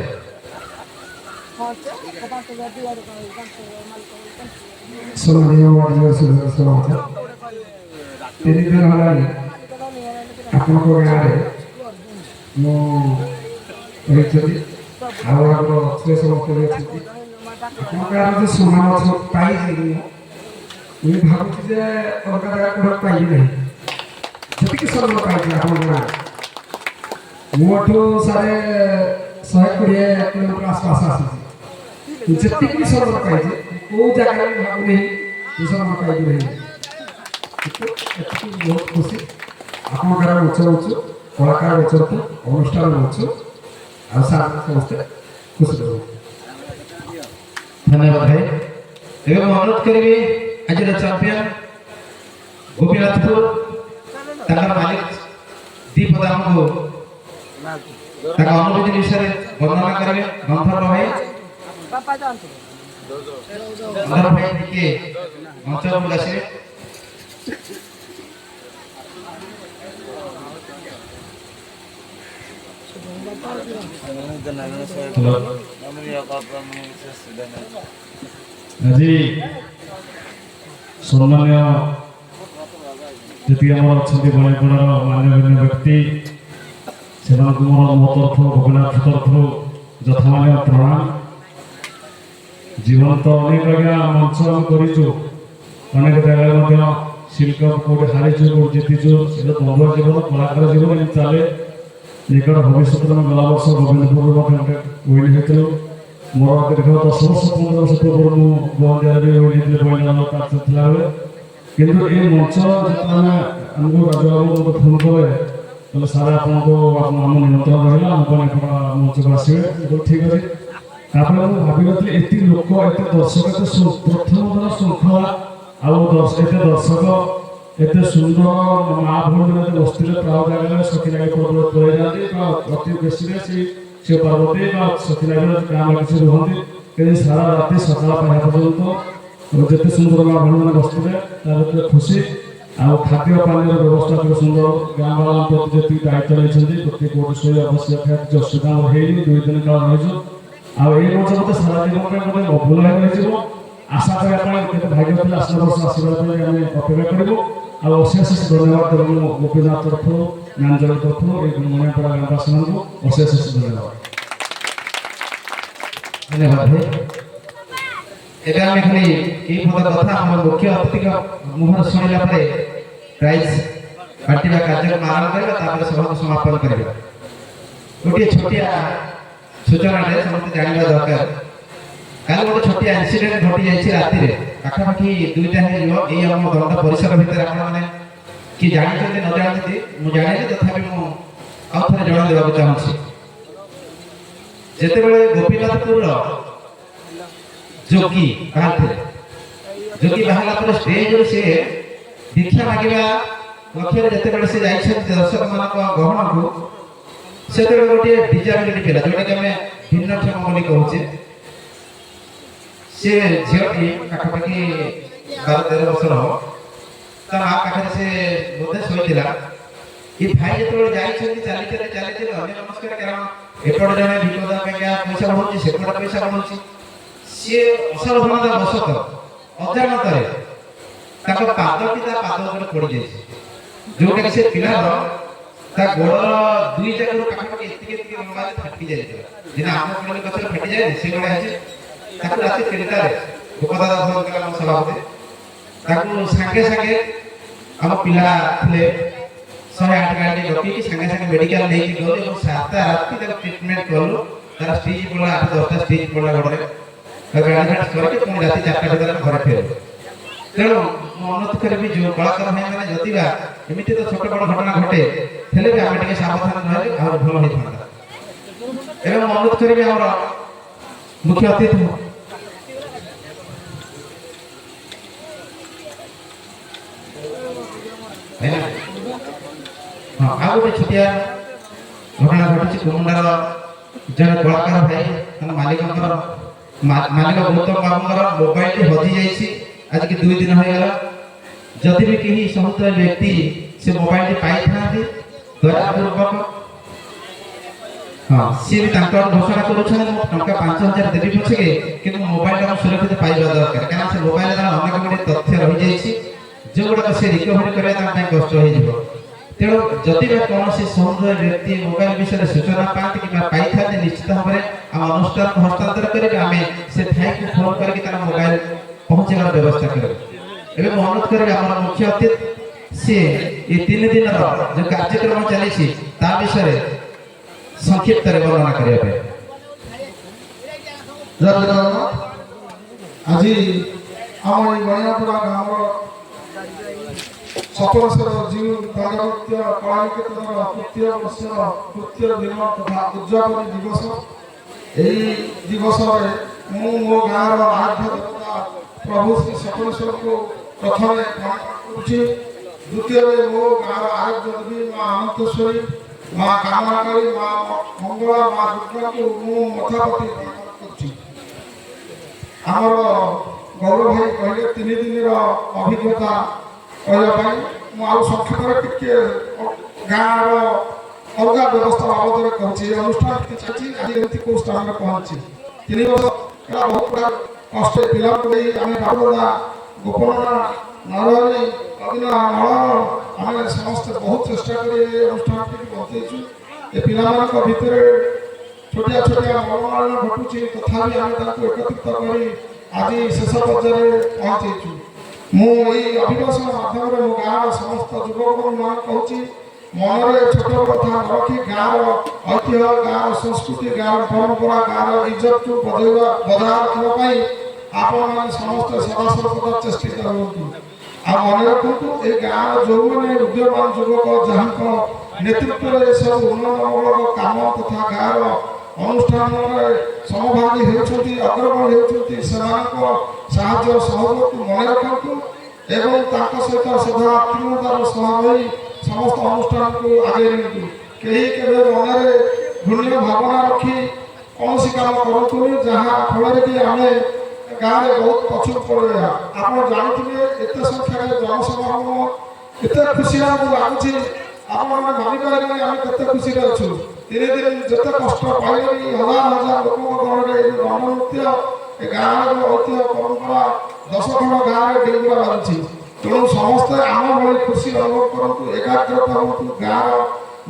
S3: ସମ୍ମାନୀୟ ଅଧିବାସୀ ସମାଜ 3 ଦିନ ହେଲାଣି ଆପଣଙ୍କ ଗାଁରେ ମୁଁ ରହିଥିଲି ଆଉ ଆମର ଅତିଥି ସମସ୍ତେ ରହିଛନ୍ତି। ଆପଣଙ୍କ ଗାଁର ଯେଉଁ ସମ୍ମାନ ପାଇଛି ମୁଁ ଭାବୁଛି ଯେ ଅଲଗା ଜାଗା କୋଉଠି ପାଇଲି ନାହିଁ। ଯେତିକି ସମ୍ମାନ ପାଇଛି ଆପଣଙ୍କ ଗାଁରେ ମୁଁ ଏଠୁ 120 କିଲୋମିଟର ଆସପାସ ଆସିଛି। ଯେତିକି ସମ୍ମାନ ପାଇଛି କୋଉ ଜାଗାରେ ବି ଭାବୁନି ସମ୍ମାନ ପାଇବି ନାହିଁ। ଏତିକି ବହୁତ ଖୁସି। ଆପଣଙ୍କ ଗାଁରେ ଉଚ୍ଚ ଉଚ୍ଚ କଳାକାର ଅଛନ୍ତି, ଅନୁଷ୍ଠାନ ଅଛୁ ଆଉ ସାର୍ ସମସ୍ତେ ଖୁସି ରହୁ।
S1: ধন্যবাদ ভাই। এবং অনুরোধ করিবি আজর চ্যাম্পিয়ন গোপীনাথপুর তাঙ্কর মালিক দীপদ আমକୁ তাঙ্ক অনুভূতি বিষয়ে বর্ণনা করবে। গন্ধর্ব ভাই
S2: বাপা জানতো
S1: গন্ধর্ব ভাই ଟିକେ মঞ্চ উপরে আসবে।
S4: ଆଜି ସମ୍ମାନୀୟ ଯେତିକି ଆମର ଅଛନ୍ତି ବଣାଇପଡ଼ାର ମାନ୍ୟଗଣ୍ୟ ବ୍ୟକ୍ତି ସେମାନଙ୍କୁ ମୋର ମୋ ତରଫରୁ ଗୋପୀନାଥ ତରଫରୁ ଯଥାମାନ୍ୟ ପ୍ରଣାମ। ଜୀବନ ତ ଅନେକ ଆଜ୍ଞା ମଞ୍ଚ ଆମେ କରିଛୁ, ଅନେକ ଜାଗାରେ ମଧ୍ୟ ଶିଲ୍ପ କୋଉଠି ହାରିଛୁ କୋଉଠି ଜିତିଛୁ। ସେଟା ଦ୍ୱନ୍ଦ୍ୱ ଜୀବନ, କଳାକାର ଜୀବନ ଏମିତି ଚାଲେ। ନିକଟ ଭବିଷ୍ୟତରେ ଆମେ ଗଲା ବର୍ଷ ଗୋବିନ୍ଦପୁରରୁ ମଧ୍ୟ ଗୋଟେ ୱିନ୍ ହେଇଥିଲୁ। ମୋର ଦୀର୍ଘ 10 ବର୍ଷ 15 ବର୍ଷ ପୂର୍ବରୁ ମୁଁ ଗୋନ୍ଦିଆରେ ବି ୱିନ୍ ହେଇଥିଲି ବଇଲାର କାର୍ଯ୍ୟ ଥିଲାବେଳେ। କିନ୍ତୁ ଏ ମଞ୍ଚ ଯେତେବେଳେ ଆମକୁ ରାଜବାବୁ ମୋତେ ଫୋନ୍ କଲେ କହିଲେ ସାର୍ ଆପଣଙ୍କୁ ଆମ ନିମନ୍ତ୍ରଣ ରହିଲା, ଆମ ବଣାଇପଡ଼ା ମଞ୍ଚକୁ ଆସିବେ। ଠିକ୍ ଅଛି। ତାପରେ ମୁଁ ଭାବିନଥିଲି ଏତେ ଲୋକ ଏତେ ଦର୍ଶକ ପ୍ରଥମ ଥର ଶୃଙ୍ଖଳା ଆଉ ଏତେ ଦର୍ଶକ ଏତେ ସୁନ୍ଦର ମା ଭଉଣୀ ଏତେ ବସ୍ତିରେ ପ୍ରାୟ ଜାଗାରେ ସଖିନାଗୀ ପର୍ବତ ତଳେ ଯାଆନ୍ତି ବା ଅତି ବେଶୀରେ ସେ ପାର୍ବତୀ ବା ସଖିନାଗୀର ଗାଁ କିଛି ରୁହନ୍ତି। କିନ୍ତୁ ସାରା ରାତି ସକାଳ ପାଇବା ପର୍ଯ୍ୟନ୍ତ ଯେତେ ସୁନ୍ଦର ମା ଭଉଣୀମାନେ ବସ୍ତିରେ ତା ଭିତରେ ଖୁସି। ଆଉ ଖାଦ୍ୟ ପାନୀୟର ବ୍ୟବସ୍ଥା କେତେ ସୁନ୍ଦର, ଗାଁ ବାଲାଙ୍କ ପ୍ରତି ଯେତିକି ଦାୟିତ୍ୱ ନେଇଛନ୍ତି ପ୍ରତି କୋଉଠି ଶୋଇ ଆବଶ୍ୟକ କିଛି ଅସୁବିଧା ଆମର ହେଇନି। 2 ଦିନ କାଳ ରହିଛୁ। ଆଉ ଏଇ ବର୍ଷ ମୋତେ ସାରା ଜୀବନ ପାଇଁ ଗୋଟେ ଅଭୁଲ ରହିଯିବ। ଆଶା କରିବା ପାଇଁ କେତେ ଭାଗ୍ୟ ଥିଲେ ଆସିଲା ବର୍ଷ ଆସିବା ପାଇଁ ଆମେ ଅପେକ୍ଷା କରିବୁ। ଆଉ ଅଶେଷ ଧନ୍ୟବାଦ ଦେବୁ ମୁଁ ଗୋପୀନାଥ ତରଫରୁ, ଜ୍ଞାନଜଳି ତରଫରୁ ଏଇ ବଣାଇପଡ଼ା ଗ୍ରାମବାସୀମାନଙ୍କୁ ଅଶେଷ ଧନ୍ୟବାଦ।
S1: ধন্যবাদ ভাই। এটা আমি খালি এই পদ কথা আমার মুখ্য অতিথিক মুহূর্ত শুনিলা পরে প্রাইজ বাটিবা কার্যক্রম আরম্ভ କରିବା তারপরে সভাକୁ সমাপন କରିବା। ଗୋଟିଏ ଛୋଟିଆ ସୂଚନାଟେ ସମସ୍ତେ ଜାଣିବା ଦରକାର। କାଲି ଗୋଟେ ଛୋଟିଆ ଇନସିଡେଣ୍ଟ ଘଟି ଯାଇଛି ରାତିରେ, ପାଖାପାଖି 2ଟା ହେଇଯିବ। ଏଇ ଆମ ଦଣ୍ଡ ପରିସର ଭିତରେ ଆପଣମାନେ କି ଜାଣିଛନ୍ତି ନ ଜାଣିଛନ୍ତି ମୁଁ ଜାଣିନି, ତଥାପି ମୁଁ ଆଉ ଥରେ ଜଣାଇ ଦେବାକୁ ଚାହୁଁଛି। ଯେତେବେଳେ ଗୋପୀନାଥପୁରର ଯୋଗୀ ବାହାରିଥିଲେ, ଯୋଗୀ ବାହାରିଲା ପରେ ଷ୍ଟେଜରୁ ସେ ଦୀକ୍ଷା ମାଗିବା ଲକ୍ଷ୍ୟରେ ଯେତେବେଳେ ସେ ଯାଇଛନ୍ତି ଦର୍ଶକମାନଙ୍କ ଗହଣକୁ, ସେତେବେଳେ ଗୋଟିଏ ଡିଜାବିଲିଟି ପିଲା ଯୋଉଟାକି ଆମେ ଭିନ୍ନକ୍ଷମ ବୋଲି କହୁଛେ, ସେ ଝିଅଟି ପାଖାପାଖି 12-13 ବର୍ଷର ହବ। ତା ମା ପାଖରେ ସେ ବୋଧେ ଶୋଇଥିଲା। ଏ ଭାଇ ଯେତେବେଳେ ଯାଇଛନ୍ତି ଚାଲିଥିଲେ ଅନ୍ୟ ନମସ୍କାର, କାରଣ ଏପଟେ ଜଣେ ବିପଦ ପାଇଁକା ପଇସା ବଢ଼ୁଛି, ସେପଟେ ପଇସା ବଢ଼ୁଛି। ସିଏ ଅସାବଧାନତା ବଶତଃ ଅଜାଣତରେ ତାଙ୍କ ପାଦଟି ତା ପାଦ ଉପରେ ପଡ଼ିଯାଇଛି, ଯୋଉଟା କି ସେ ପିଲାର ତା ଗୋଡ଼ର ଦୁଇ ଜାଗାରୁ ପାଖାପାଖି ଏତିକି ଲମ୍ବାରେ ଫାଟି ଯାଇଥିଲା। ଯେମିତି ଆମ ପିଲାର ଗଛରେ ଫାଟି ଯାଏ ସେଇଭଳିଆ ହେଇଛି। ତାକୁ ରାତି 3ଟାରେ ଗୋପଦାଦା ଫୋନ କଲା ଆମ ସଭାପତି, ତାକୁ ସାଙ୍ଗେ ସାଙ୍ଗେ ଆମ ପିଲା ଥିଲେ 108 ଗାଡ଼ି ଡକେଇକି ସାଙ୍ଗେ ସାଙ୍ଗେ ମେଡିକାଲ ନେଇକି ଗଲୁ ଏବଂ 7ଟା ରାତି ତାକୁ ଟ୍ରିଟମେଣ୍ଟ କଲୁ। ତାର ଷ୍ଟିଚ୍ ପଡ଼ିଲା 8-10ଟା ଷ୍ଟିଚ୍ ପଡ଼ିଲା ଗୋଡ଼ରେ, ତାକୁ ଗାଡ଼ି କରିକି ପୁଣି ରାତି 4ଟା ଭିତରେ ଘରେ ଫେରିଲୁ। ତେଣୁ ମୁଁ ଅନୁରୋଧ କରିବି ଯେଉଁ କଳାକାର ଭାଇମାନେ ଯଦି ବା ଏମିତି ତ ଛୋଟ ବଡ଼ ଘଟଣା ଘଟେ ହେଲେ ବି ଆମେ ଟିକେ ସାବଧାନ ରହିଲେ ଆହୁରି ଭଲ ହେଇଥାନ୍ତା। ଏବେ ମୁଁ ଅନୁରୋଧ କରିବି ଆମର ମୁଖ୍ୟ ଅତିଥି ଆଉ ଗୋଟେ ଛୋଟିଆ ଘଟଣା ଘଟିଛି। କୁମୁଣ୍ଡାର ଜଣେ କଳାକାର ଭାଇ ତାଙ୍କ ମାଲିକ ଗୌତମ ବାବୁଙ୍କର ମୋବାଇଲଟି ହଜି ଯାଇଛି ଆଜିକି 2 ଦିନ ହୋଇଗଲା। ଯଦି ବି କେହି ସମୁଦ୍ର ବ୍ୟକ୍ତି ସେ ମୋବାଇଲଟି ପାଇଥାନ୍ତି ଦୟାପୂର୍ବକ ସିଏ ବି ତାଙ୍କର ଘୋଷଣା କରୁଛନ୍ତି ମୁଁ ଟଙ୍କା 5,000 ଦେବି ପଛକେ କିନ୍ତୁ ମୋବାଇଲଟା ସୁରକ୍ଷିତ ପାଇବା ଦରକାର, କାରଣ ସେ ମୋବାଇଲରେ ଅନେକ ଗୁଡ଼ିଏ ତଥ୍ୟ ରହିଯାଇଛି ଯେଉଁଗୁଡ଼ାକ ସେ ରିକଭରି କରିବା ତାଙ୍କ ପାଇଁ କଷ୍ଟ ହୋଇଯିବ। ତେଣୁ ଯଦି ବା କୌଣସି ସମୁଦ୍ର ବ୍ୟକ୍ତି ମୋବାଇଲ ବିଷୟରେ ସୂଚନା ପାଆନ୍ତି କିମ୍ବା ପାଇଥାନ୍ତି ନିଶ୍ଚିତ ଭାବରେ ଆମ ଅନୁଷ୍ଠାନକୁ ହସ୍ତାନ୍ତର କରିବେ, ଆମେ ସେ ଥାଇକୁ ଫୋନ କରିକି ତାର ମୋବାଇଲ ପହଞ୍ଚାଇବାର ବ୍ୟବସ୍ଥା କରିବୁ। ଏବେ ମୁଁ ଅନୁରୋଧ କରିବି ଆମର ମୁଖ୍ୟ ଅତିଥି ସିଏ ଏ 3 ଦିନର ଯେଉଁ କାର୍ଯ୍ୟକ୍ରମ ଚାଲିଛି ତା ବିଷୟରେ ସଂକ୍ଷିପ୍ତରେ ବର୍ଣ୍ଣନା କରିବା ପାଇଁ।
S4: ଆଜି ଆମ ଏଇ ବଣିଆପଡ଼ା ଗାଁର ସତରଶର ଯେଉଁ ଦଣ୍ଡନୃତ୍ୟ କଳାନିକେତନର ତୃତୀୟ ଦିନ ତଥା ଉଦ୍ଯାପନୀ ଦିବସ, ଏହି ଦିବସରେ ମୁଁ ମୋ ଗାଁର ଆରାଧ୍ୟ ଦେବତା ପ୍ରଭୁ ଶ୍ରୀ ସକଳେଶ୍ୱରଙ୍କୁ ପ୍ରଥମେ ପ୍ରଣାମ କରୁଛି। ଦ୍ୱିତୀୟରେ ମୋ ଗାଁର ଆରାଧ୍ୟ ଦେବୀ ମା ଅନନ୍ତେଶ୍ୱରୀ, ମା କାମନାକାଳୀ, ମା ମଙ୍ଗଳା, ମା ଦୁର୍ଗାଙ୍କୁ ମୁଁ ମଥାପତି ପ୍ରଣାମ କରୁଛି। ଆମର ଗୌରବ ଭାଇ କହିଲେ 3 ଦିନର ଅଭିଜ୍ଞତା କହିବା ପାଇଁ ମୁଁ ଆଉ ସଂକ୍ଷେପରେ ଟିକେ ଗାଁର ଅଲଗା ବ୍ୟବସ୍ଥା ବାବଦରେ କହୁଛି। ଏ ଅନୁଷ୍ଠାନ ଚାଲିଛି ଆଜି ଏମିତି କେଉଁ ସ୍ଥାନରେ ପହଞ୍ଚି 3 ବର୍ଷ ହେଲା ବହୁତ ପ୍ରକାର କଷ୍ଟ ପିଲାଙ୍କୁ ନେଇ ଆମେ ବାବୁଦା ଗୋପନା ନରହରି ଅଦିନା ନଳ ଆମେ ସମସ୍ତେ ବହୁତ ଚେଷ୍ଟା କରି ଏ ଅନୁଷ୍ଠାନଟିକୁ ବଞ୍ଚେଇଛୁ। ଏ ପିଲାମାନଙ୍କ ଭିତରେ ଛୋଟିଆ ଛୋଟିଆ ମନୋମାଳିନ ଘଟୁଛି, ତଥାପି ଆମେ ତାଙ୍କୁ ଏକତ୍ରିତ କରି ଆଜି ଶେଷ ପର୍ଯ୍ୟାୟରେ ପହଞ୍ଚେଇଛୁ। ମୁଁ ଏହି ଅଭିଭାଷଣ ମାଧ୍ୟମରେ ମୋ ଗାଁର ସମସ୍ତ ଯୁବକମାନଙ୍କୁ କହୁଛି ମନରେ ଛୋଟ କଥା ନ ରଖି ଗାଁର ଐତିହ୍ୟ, ଗାଁର ସଂସ୍କୃତି, ଗାଁର ପରମ୍ପରା, ଗାଁର ଇଜ୍ଜତକୁ ବଜାୟ ରଖିବା ପାଇଁ ଆପଣମାନେ ସମସ୍ତେ ସଦାସର୍ବଦା ଚେଷ୍ଟିତ ହୁଅନ୍ତୁ। ଆଉ ମନେ ରଖନ୍ତୁ ଏ ଗାଁର ଯେଉଁମାନେ ଉଦ୍ୟମାନ ଯୁବକ ଯାହାଙ୍କ ନେତୃତ୍ୱରେ ଏସବୁ ଉନ୍ନୟନମୂଳକ କାମ ତଥା ଗାଁର ଅନୁଷ୍ଠାନରେ ସମଭାଗୀ ହେଉଛନ୍ତି, ଅଗ୍ରଗଣୀ ହେଉଛନ୍ତି, ସେମାନଙ୍କ ସାହାଯ୍ୟ ସହଯୋଗକୁ ମନେ ରଖନ୍ତୁ ଏବଂ ତାଙ୍କ ସହିତ ସଦା ଆତ୍ମୀୟତାର ସହ ରହି ସମସ୍ତ ଅନୁଷ୍ଠାନକୁ ଆଗେଇ ନିଅନ୍ତୁ। କେହି କେବେ ମନରେ ଘୃଣ୍ୟ ଭାବନା ରଖି କୌଣସି କାମ କରନ୍ତୁନି ଯାହା ଫଳରେ କି ଆମେ ଗାଁରେ ବହୁତ ପଛକୁ ପଳେଇବା। ଆପଣ ଜାଣିଥିବେ ଏତେ ସଂଖ୍ୟାରେ ଜନସମାଗମ ଏତେ ଖୁସି ଆମକୁ ଲାଗୁଛି, ଆପଣମାନେ ଭାବିପାରିବେନି ଆମେ କେତେ ଖୁସିରେ ଅଛୁ। 3 ଦିନ ଯେତେ କଷ୍ଟ ପାଇଲେ ବି ହଜାର ହଜାର ଲୋକଙ୍କ ଗଣରେ ଏ ଗଣନୃତ୍ୟ ଏ ଗାଁର ଐତିହ୍ୟ ପରମ୍ପରା 10 ଖଣ୍ଡ ଗାଁରେ ଡେଙ୍ଗୁରା ବାହାରୁଛି। ତେଣୁ ସମସ୍ତେ ଆମ ଭଳି ଖୁସି ଅନୁଭବ କରନ୍ତୁ, ଏକାଗ୍ରତା ହୁଅନ୍ତୁ, ଗାଁର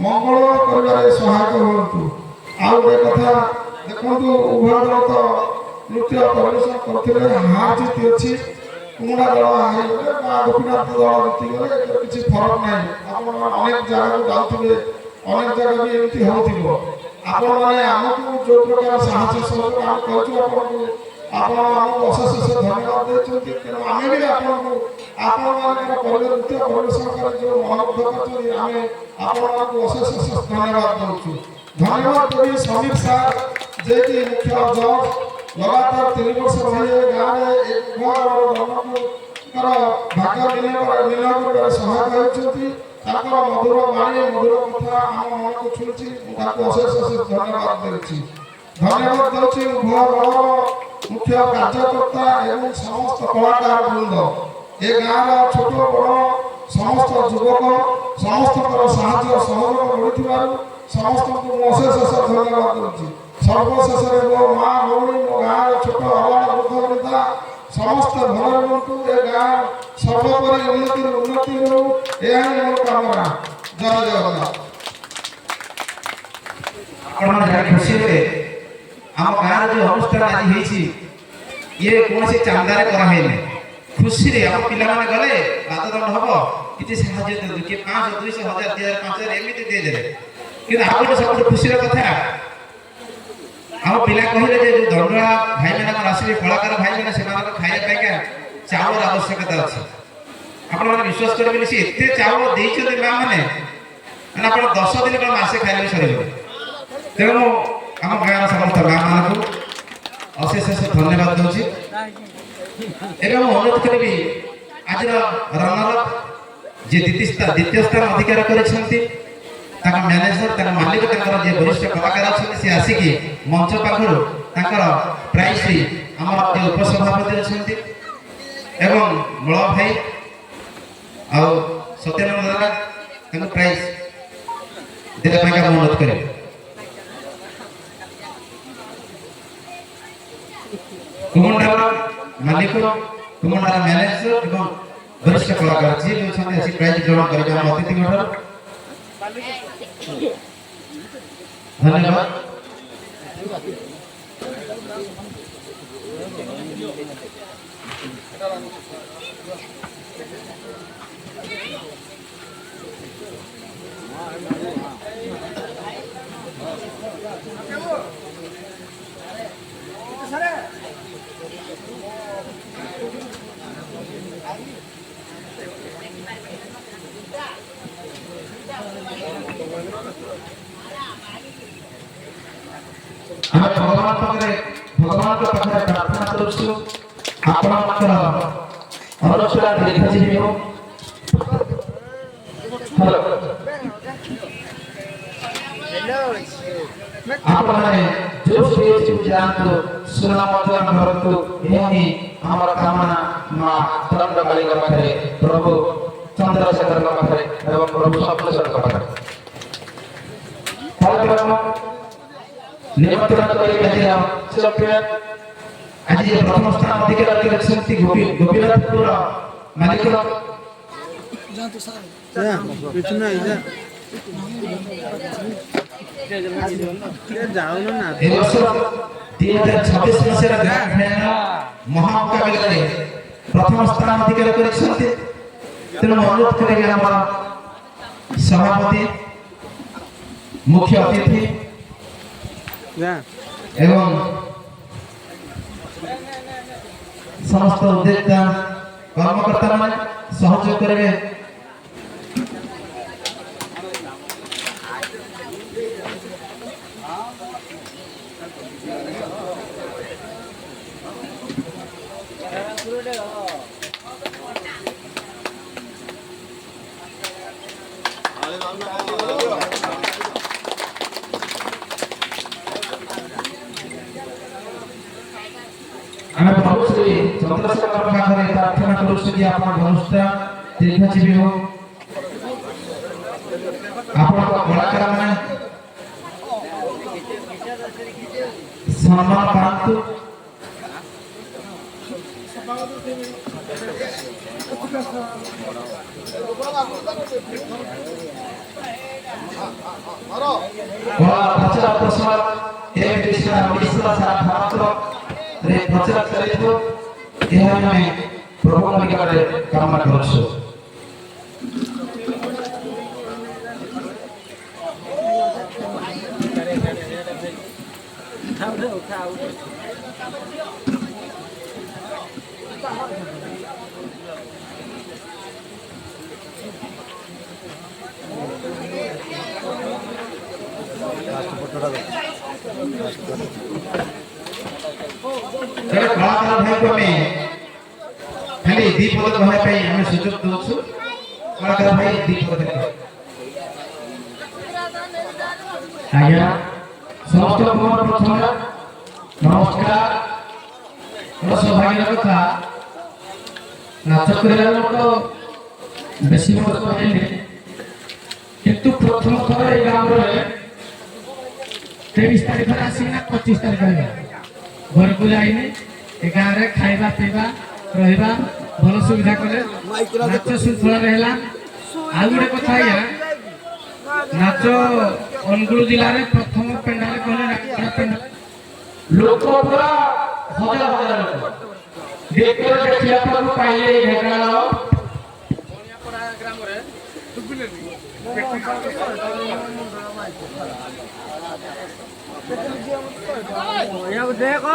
S4: ମଙ୍ଗଳ କରିବାରେ ସହାୟକ ହୁଅନ୍ତୁ। ଆଉ ଗୋଟେ କଥା ଦେଖନ୍ତୁ, ଉଭୟ ଦଳ ତ ନୃତ୍ୟ ପରିବେଷଣ କରିଥିଲେ, ହାର ଜିତି ଅଛି। କୁମୁଡ଼ା ଦଳ ହେଇଗଲେ ବା ଗୋପୀନାଥ ଦଳ ଜିତିଗଲେ ଏଥିରେ କିଛି ଫରକ ନାହିଁ। ଆପଣମାନେ ଅନେକ ଜାଗାକୁ ଯାଉଥିବେ, ଅନେକ ଜାଗା ବି ଏମିତି ହେଉଥିବ। ଆପଣମାନେ ଆମକୁ ଯେଉଁ ପ୍ରକାର ସାହାଯ୍ୟ ସହଯୋଗ ଆମେ କରୁଛୁ ଆପଣ ଆମକୁ ଅଶେଷ ଧନ୍ୟବାଦ ଦେଇଛନ୍ତି। ତେଣୁ ଆମେ ବି ଆପଣମାନଙ୍କର ନୃତ୍ୟ ପରିବେଷଣ କରି ଯେଉଁ ମନୋବୃଦ୍ଧ କରିଛନ୍ତି ଆମେ ଆପଣମାନଙ୍କୁ ଅଶେଷ ଧନ୍ୟବାଦ ଦେଉଛୁ। ଧନ୍ୟବାଦ ଦେବି ସମୀର ସାର୍ ଯିଏକି ମୁଖ୍ୟ ଜଜ୍ ଲଗାତାର 3 ବର୍ଷ ରହି ଗାଁରେ ଏ ଦଳଙ୍କର ଭାଗ ବିନିଯୋଗ କରିବାରେ ସହାୟକ ହେଉଛନ୍ତି। ତାଙ୍କର ମଧୁର ବାଣୀ, ମଧୁର କଥା ଆମ ମନକୁ ଛୁଇଁଛି। ମୁଁ ତାଙ୍କୁ ଅଶେଷ ଧନ୍ୟବାଦ ଦେଉଛି। ଧନ୍ୟବାଦ ଦେଉଛି ଉଭୟ ଦଳର ମୁଖ୍ୟ କାର୍ଯ୍ୟକର୍ତ୍ତା ଏବଂ ସମସ୍ତ କଳାକାର ବୃନ୍ଦ। ଏ ଗାଁର ଛୋଟ ବଡ଼ ସମସ୍ତ ଯୁବକ ସମସ୍ତଙ୍କର ସାହାଯ୍ୟ ସହଯୋଗ ମିଳୁଥିବାରୁ ସମସ୍ତଙ୍କୁ ମୁଁ ଅଶେଷ ଧନ୍ୟବାଦ ଦେଉଛି। ସର୍ବଶେଷରେ ମୋ ମା ଭଉଣୀ, ମୋ ଗାଁର ଛୋଟ ଅବାଳ ବୃଦ୍ଧ ବୃଦ୍ଧା ସମସ୍ତ ଭଲ ରୁହନ୍ତୁ ଏ ଗାଁ ସର୍ବୋପରି ଉନ୍ନତି ହେଉ ଏହା ହିଁ ମୋର କାମନା। ଜୟ ଜଗନ୍ନାଥ।
S1: ଆପଣମାନେ ଜାଣି ଖୁସି ହେବେ ଆମ ଗାଁର ଯେଉଁ ଅନୁଷ୍ଠାନ ଆଜି ହେଇଛି ଇଏ କୌଣସି ଚାନ୍ଦାରେ କରାହେଇନି। ଖୁସିରେ ଆମ ପିଲାମାନେ ଗଲେ ବାଦଦଣ୍ଡ ହବ କିଛି ସାହାଯ୍ୟ ଦିଅନ୍ତୁ, କିଏ 500, 200, 1000, 2000, 5000 ଏମିତି ଦେଇଦେଲେ। କିନ୍ତୁ ଆଉ ଗୋଟେ ସବୁଠୁ ଖୁସିର କଥା, ଆମ ପିଲା କହିଲେ ଯେ ଯେଉଁ ଦଣ୍ଡୁଆ ଭାଇମାନେ ଆମର ଆସିବେ, କଳାକାର ଭାଇମାନେ, ସେମାନଙ୍କ ଖାଇବା ପାଇଁକା ଚାଉଳର ଆବଶ୍ୟକତା ଅଛି। ଆପଣମାନେ ବିଶ୍ୱାସ କରିବେନି ସେ ଏତେ ଚାଉଳ ଦେଇଛନ୍ତି ମା ମାନେ, ମାନେ ଆପଣ 10 ଦିନ କ'ଣ ମାସେ ଖାଇଲେ ସରିବ। ତେଣୁ ମୁଁ ଆମ ଗାଁର ସମସ୍ତ ମା ମାନଙ୍କୁ ଅଶେଷ ଧନ୍ୟବାଦ ଦେଉଛି। ଏବେ ମୁଁ ଅନୁରୋଧ କରିବି ଆଜିର ରନର ଯେ ଦ୍ୱିତୀୟ ସ୍ଥାନ ଅଧିକାର କରିଛନ୍ତି ତାଙ୍କ ମ୍ୟାନେଜର, ତାଙ୍କ ମାଲିକ, ତାଙ୍କର ଯେ ବରିଷ୍ଠ କଳାକାର ଅଛନ୍ତି ସେ ଆସିକି ମଞ୍ଚ ପାଖରୁ ତାଙ୍କର ପ୍ରାଇଜ ଆମର ଯେ ଉପସଭାପତି ଅଛନ୍ତି ଏବଂ ବଳ ଭାଇ ଆଉ ସତ୍ୟାନନ୍ଦ ଦାଦା ତାଙ୍କୁ ପ୍ରାଇଜ ଦେବା ପାଇଁକା ମୁଁ ଅନୁରୋଧ କରିବି। କୁମଣ୍ଡାର ମାଲିକ, କୁମଣ୍ଡାର ମ୍ୟାନେଜର ଏବଂ ବରିଷ୍ଠ କଳାକାର ଯିଏ ବି ଅଛନ୍ତି ଆସି ପ୍ରାଇଜ ଗ୍ରହଣ କରିବେ ଆମ ଅତିଥିଙ୍କ ଠାରୁ। ଧନ୍ୟବାଦ। ଆମେ ଭଗବାନଙ୍କ ପାଖରେ ପ୍ରାର୍ଥନା କରୁଛୁ ଆପଣଙ୍କର ଅନୁଷ୍ଠାନ ଦୀର୍ଘଜୀବୀ ହେଉ। ଆପଣମାନେ ଯେଉଁ ଷ୍ଟେଜକୁ ଯାଆନ୍ତୁ ସୁନାମ ଅର୍ଜନ କରନ୍ତୁ, ଏହା ହିଁ ଆମର କାମନା ମା ଦଣ୍ଡକାଳୀଙ୍କ ପାଖରେ, ପ୍ରଭୁ ଚନ୍ଦ୍ରଶେଖରଙ୍କ ପାଖରେ ଏବଂ ପ୍ରଭୁ ସପ୍ତେଶ୍ୱରଙ୍କ ପାଖରେ। ନିମନ୍ତ୍ରଣ କରି ଆଜି ପ୍ରଥମ ସ୍ଥାନ ଅଧିକାର କରିଛନ୍ତି ଗୋପୀନାଥପୁର ମାଲିକ ଏ ବର୍ଷ 2026 ମସିହାର ଗ୍ରାଣ୍ଡ ଫାଇନାଲ ମହାମୁକାବିଲାରେ ପ୍ରଥମ ସ୍ଥାନ ଅଧିକାର କରିଛନ୍ତି। ତେଣୁ ଅନୁରୋଧ କରିବି ଆମର ସଭାପତି, ମୁଖ୍ୟ ଅତିଥି ଏବଂ ସମସ୍ତ ଉଦ୍ୟୋକ୍ତା କର୍ମକର୍ତ୍ତା ମାନେ ସହଯୋଗ କରିବେ। ଆମେ ପ୍ରଭୁ ଶ୍ରୀ ଚନ୍ଦ୍ରଶେଖର ପାଖରେ ପ୍ରାର୍ଥନା କରୁଛୁ ଯେ ଆପଣଙ୍କ ଅନୁଷ୍ଠାନ ଦୀର୍ଘଜୀବୀ ହେଉ, ଆପଣଙ୍କ କଳାକାରମାନେ ସମ୍ମାନ ପାଆନ୍ତୁ। ପ୍ରଚାର ପ୍ରସାର ଏମିତି ସାରା ଓଡ଼ିଶା, ସାରା ଭାରତରେ ପ୍ରଚାର ଚାଲିଥିବ, ଏହା ଆମେ ପ୍ରଭୁଙ୍କ ନିକଟରେ କାମନା କରୁଛୁ। କଳାକାର ଭାଇକୁ ଆମେ ଖାଲି ଦି ପଦ କହିବା ପାଇଁ ଆମେ ସୁଯୋଗ ଦେଉଛୁ। କଳାକାର ଭାଇ ଦି ପଦ ଆଜ୍ଞା। ସମସ୍ତଙ୍କୁ ମୋର ପ୍ରଥମେ ନମସ୍କାର। ମୋର ସୌଭାଗ୍ୟର କଥା, ନାଚ କରିବାର ମୋର ବେଶୀ ବର୍ଷ ହେଇନି, କିନ୍ତୁ ପ୍ରଥମ ଥର ଏଇ ଗ୍ରାମରେ 23 ତାରିଖରେ ଆସିକିନା 25 ତାରିଖରେ ଘରକୁ ଯାଇନି।
S7: ଏ ଗାଁରେ ଖାଇବା ପିଇବା ରହିବା ଭଲ ସୁବିଧା କଲେ ନାଚ ଶୃଙ୍ଖଳାରେ ହେଲା। ଆଉ ଗୋଟେ କଥା ଆଜ୍ଞା, ନାଚ ଅନୁଗୁଳ ଜିଲ୍ଲାରେ ପ୍ରଥମ ପେଣ୍ଡାରେ କହିଲେ ଲୋକ ପୁରା ହଜାର ହଜାର ଲୋକ ଦେଖିବା ପାଇଁ ପାଇଲେ ଏଇ ଢେଙ୍କାନାଳ ଗ୍ରାମରେ ଦେଖ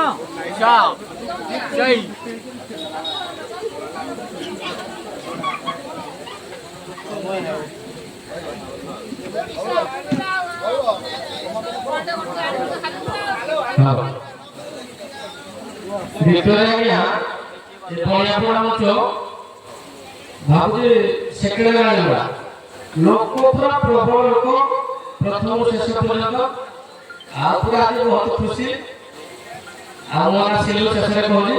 S7: ଭାବୁଛି ସେକେଣ୍ଡ ଲୋକ ପୁରା ପ୍ରବଳ ଲୋକ ପ୍ରଥମ ଶେଷ ପର୍ଯ୍ୟନ୍ତ। ଆଉ ପୁରା ଆଜି ବହୁତ ଖୁସି। ଆଉ ମୋ ନାଁ ସିଲୁ ଶେଷରେ କହୁଛି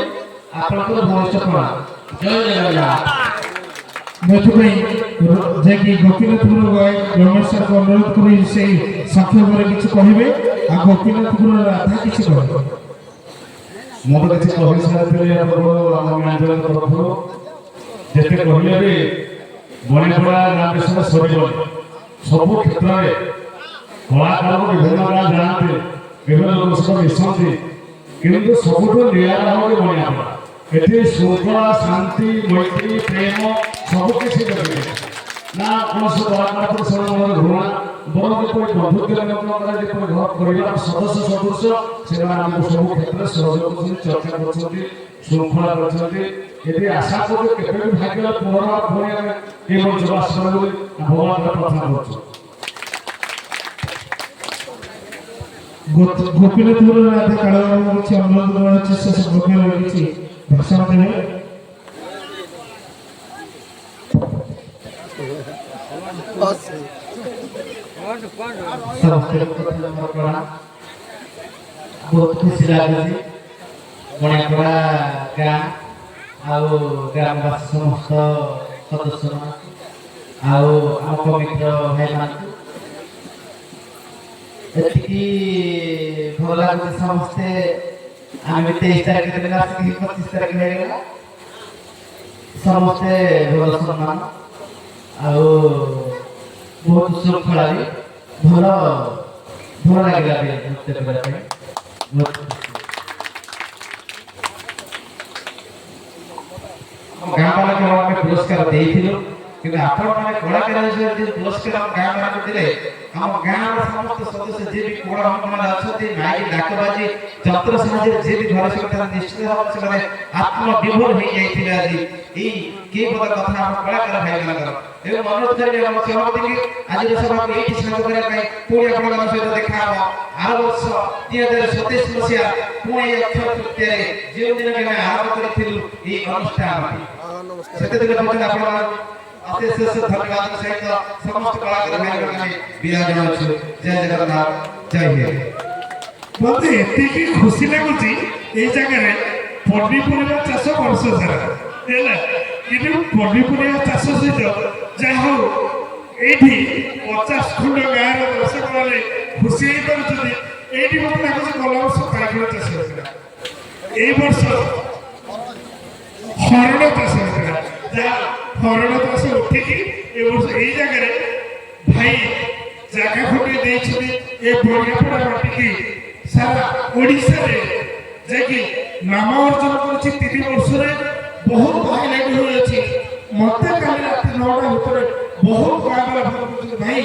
S7: ଆପଣଙ୍କର ଭବିଷ୍ୟତ ପ୍ରଣାମ। ଜୟ ଜଗନ୍ନାଥ।
S4: ଏଥିପାଇଁ ଯାଇକି ଗୋପୀନାଥପୁର ରମେଶ ସାର୍କୁ ଅନୁରୋଧ କରି ସେଇ ସଂକ୍ଷେପରେ କିଛି କହିବେ। ଆଉ ଗୋପୀନାଥପୁର ରାଧା କିଛି କହିବେ।
S6: ମୁଁ ତ କିଛି କହି ସାରିଥିଲି ଆପଣଙ୍କୁ ଆମ ଅଞ୍ଚଳ ତରଫରୁ। ଯେତେ କହିଲେ ବି ବଣିପଡ଼ା ଗାଁ ବିଷୟରେ ସରିବନି। ସବୁ କ୍ଷେତ୍ରରେ କଳାକାରକୁ ବିଭିନ୍ନ ଗାଁ ଯାଆନ୍ତି, ବିଭିନ୍ନ ଲୋକ ସହ ମିଶନ୍ତି, କିନ୍ତୁ ସବୁଠୁ ନିଆରା ହେଉଛି ବଣିପଡ଼ା। ଏଠି ଶୃଙ୍ଖଳା, ଶାନ୍ତି, ମୈତ୍ରୀ, ପ୍ରେମ ସବୁ କିଛି ଦେଖେ ନା କୌଣସି କଳାକାର ସେମାନଙ୍କର ଘୃଣା, ବରଂ ଯେପରି ବନ୍ଧୁତ୍ୱ ନିୟନ୍ତ୍ରଣ ଯେପରି ଘର ପରିବାର ସଦସ୍ୟ ସଦସ୍ୟ ସେମାନେ ଆମକୁ ସବୁ କ୍ଷେତ୍ରରେ ସହଯୋଗ କରୁଛନ୍ତି, ଚର୍ଚ୍ଚା କରୁଛନ୍ତି, ଶୃଙ୍ଖଳା କରୁଛନ୍ତି। ଏଠି ଆଶା କରୁଛୁ କେବେ ବି ଭାଗ୍ୟ ପୁନର୍ବାର ପୁଣି ଆମେ ଏ ମଞ୍ଚକୁ ଆସିବୁ ବୋଲି ଭଗବାନଙ୍କର ପ୍ରାର୍ଥନା କରୁଛୁ।
S4: ଗୋପୀନାଥପୁର ରାଧେ କାଳବାବୁ କିଛି ଅନୁରୋଧ ରହିଛି, ସେ ସମ୍ପର୍କରେ କିଛି ଭାଷଣ ଦେବେ।
S7: ବହୁତ ଖୁସି ଲାଗୁଛି ବଣିପଡ଼ା ଗାଁ ଆଉ ଗ୍ରାମବାସୀ ସମସ୍ତ ସଦସ୍ୟ ଆଉ ଆମ କମିଟିର ଭାଇମାନଙ୍କୁ ଏତିକି ଭଲ ଲାଗୁଛି। ସମସ୍ତେ ଆମେ 23 ତାରିଖ ଦିନ ଆସିକି 25 ତାରିଖ ହେଇଗଲା, ସମସ୍ତେ ଭଲ ସମ୍ମାନ ଆଉ ବହୁତ ଶୃଙ୍ଖଳା ବି ଭଲ ଲାଗିଲା ବି ନୃତ୍ୟ କରିବା ପାଇଁ।
S1: ଗାଁ ମାନଙ୍କୁ ଆମେ ପୁରସ୍କାର ଦେଇଥିଲୁ, କିନ୍ତୁ ଆପଣମାନେ କଳାକାର ହିସାବରେ ଯେଉଁ ପୁରସ୍କାର ଆମ ଗାଁ ମାନଙ୍କୁ ଦେଲେ, ଆମ ଗାଁର ସମସ୍ତ ସଦସ୍ୟ ଯିଏ ବି କଳାକାରମାନେ ଅଛନ୍ତି, ମାଇକ ଡାକବାଜି ଯନ୍ତ୍ର ସାହାଯ୍ୟରେ ଯିଏ ବି ଘରେ ଶୋଇଥାନ୍ତି, ନିଶ୍ଚିତ ଭାବରେ ସେମାନେ ଆତ୍ମବିଭୋର ହେଇଯାଇଥିବେ। ଆଜି ଏଇ କିଏ ପଦ କଥା ଆମ କଳାକାର ଭାଇମାନଙ୍କର ଏବଂ ଅନୁରୋଧ କରିବି ଆମ ସଭାପତିକି ଆଜିର ସଭାକୁ ଏଇଠି ସାଙ୍ଗ କରିବା ପାଇଁ। ପୁଣି ଆପଣମାନଙ୍କ ସହିତ ଦେଖା ହେବ ଆର ବର୍ଷ 2027 ମସିହା ପୁଣି ଏଇ ଅକ୍ଷୟ ତୃତୀୟାରେ ଯେଉଁଦିନ ଆମେ ଆରମ୍ଭ କରିଥିଲୁ ଏଇ ଅନୁଷ୍ଠାନ। ସେତେଦିନ ପର୍ଯ୍ୟନ୍ତ ଆପଣମାନଙ୍କୁ ଅଶେଷ ଧନ୍ୟବାଦ ସହିତ ସମସ୍ତ କଳାକାର ଭାଇମାନେ ବିରାଜମାନ ଅଛୁ। ଜୟ ଜଗନ୍ନାଥ, ଜୟ ହିନ୍ଦ।
S4: ମତେ ଏତିକି ଖୁସି ଲାଗୁଛି ଏଇ ଜାଗାରେ ପନିପରିବା ଚାଷ ବର୍ଷ ସାରା ହେଲା, କିନ୍ତୁ ପନିପରିବା ଚାଷ ସହିତ ଯାହା ହଉ ଏଇଠି 50 ଖଣ୍ଡ ଗାଁର ଦର୍ଶକମାନେ ଖୁସି ହେଇପାରୁଛନ୍ତି। ଏଇଠି ମତେ ଲାଗୁଛି ଗଲା ବର୍ଷ କାକୁଡି ଚାଷ ହେଇଥିଲା, ଏଇ ବର୍ଷ ହରଣ ଚାଷ ହେଇଥିଲା। ଯାହା ହରଣ ଚାଷ ଉଠିକି ଏ ବର୍ଷ ଏଇ ଜାଗାରେ ଭାଇ ଜାଗା ଖଣ୍ଡେ ଦେଇଛନ୍ତି ଏ ବଣିଆପଡ଼ା ମାଟିକି ସାରା ଓଡ଼ିଶାରେ ଯାଇକି ନାମ ଅର୍ଜନ କରିଛି। 3 ବର୍ଷରେ ବହୁତ ହାଇଲାଇଟ୍ ହୋଇଅଛି। ମତେ କାଲି ରାତି 9ଟା ଭିତରେ ବହୁତ ଗାଁ ବାଲା ଫୋନ କରୁଛନ୍ତି, ଭାଇ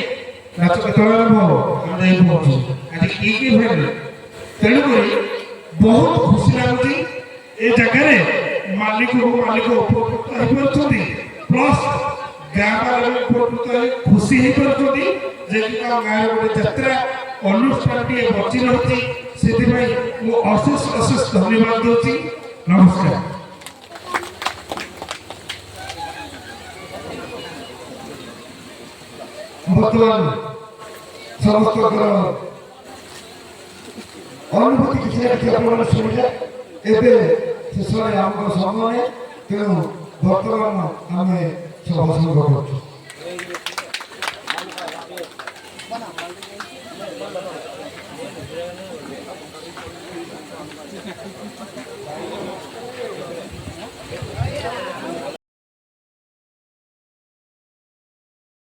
S4: ନାଚ କେତେବେଳେ ଆରମ୍ଭ ହବ, ଆମେ ଯାଇ ପହଞ୍ଚୁ ଆଜି କି ଭାଇରେ। ତେଣୁକରି ବହୁତ ଖୁସି ଲାଗୁଛି ଏ ଜାଗାରେ ମାଲିକ ଉପକୃତ ହେଇପାରୁଛନ୍ତି, ପ୍ଲସ୍ ଗାଁ ବାଲା ଉପକୃତ ହେଇ ଖୁସି ହେଇପାରୁଛନ୍ତି ଯେ ଗାଁରେ ଗୋଟେ ଯାତ୍ରା ଅନୁଷ୍ଠାନଟିଏ ବଞ୍ଚି ରହିଛି। ସେଥିପାଇଁ ମୁଁ ଅଶେଷ ଧନ୍ୟବାଦ ଦେଉଛି। ନମସ୍କାର।
S3: ବର୍ତ୍ତମାନ ସମସ୍ତଙ୍କର ଅନୁଭୂତି କିଛି ନା କିଛି ଆପଣମାନେ ଶୁଣିଲେ। ଏବେ ଶେଷରେ ଆମର ସମୟ, ତେଣୁ ବର୍ତ୍ତମାନ ଆମେ ସଭା ସଂଘ କରୁଛୁ।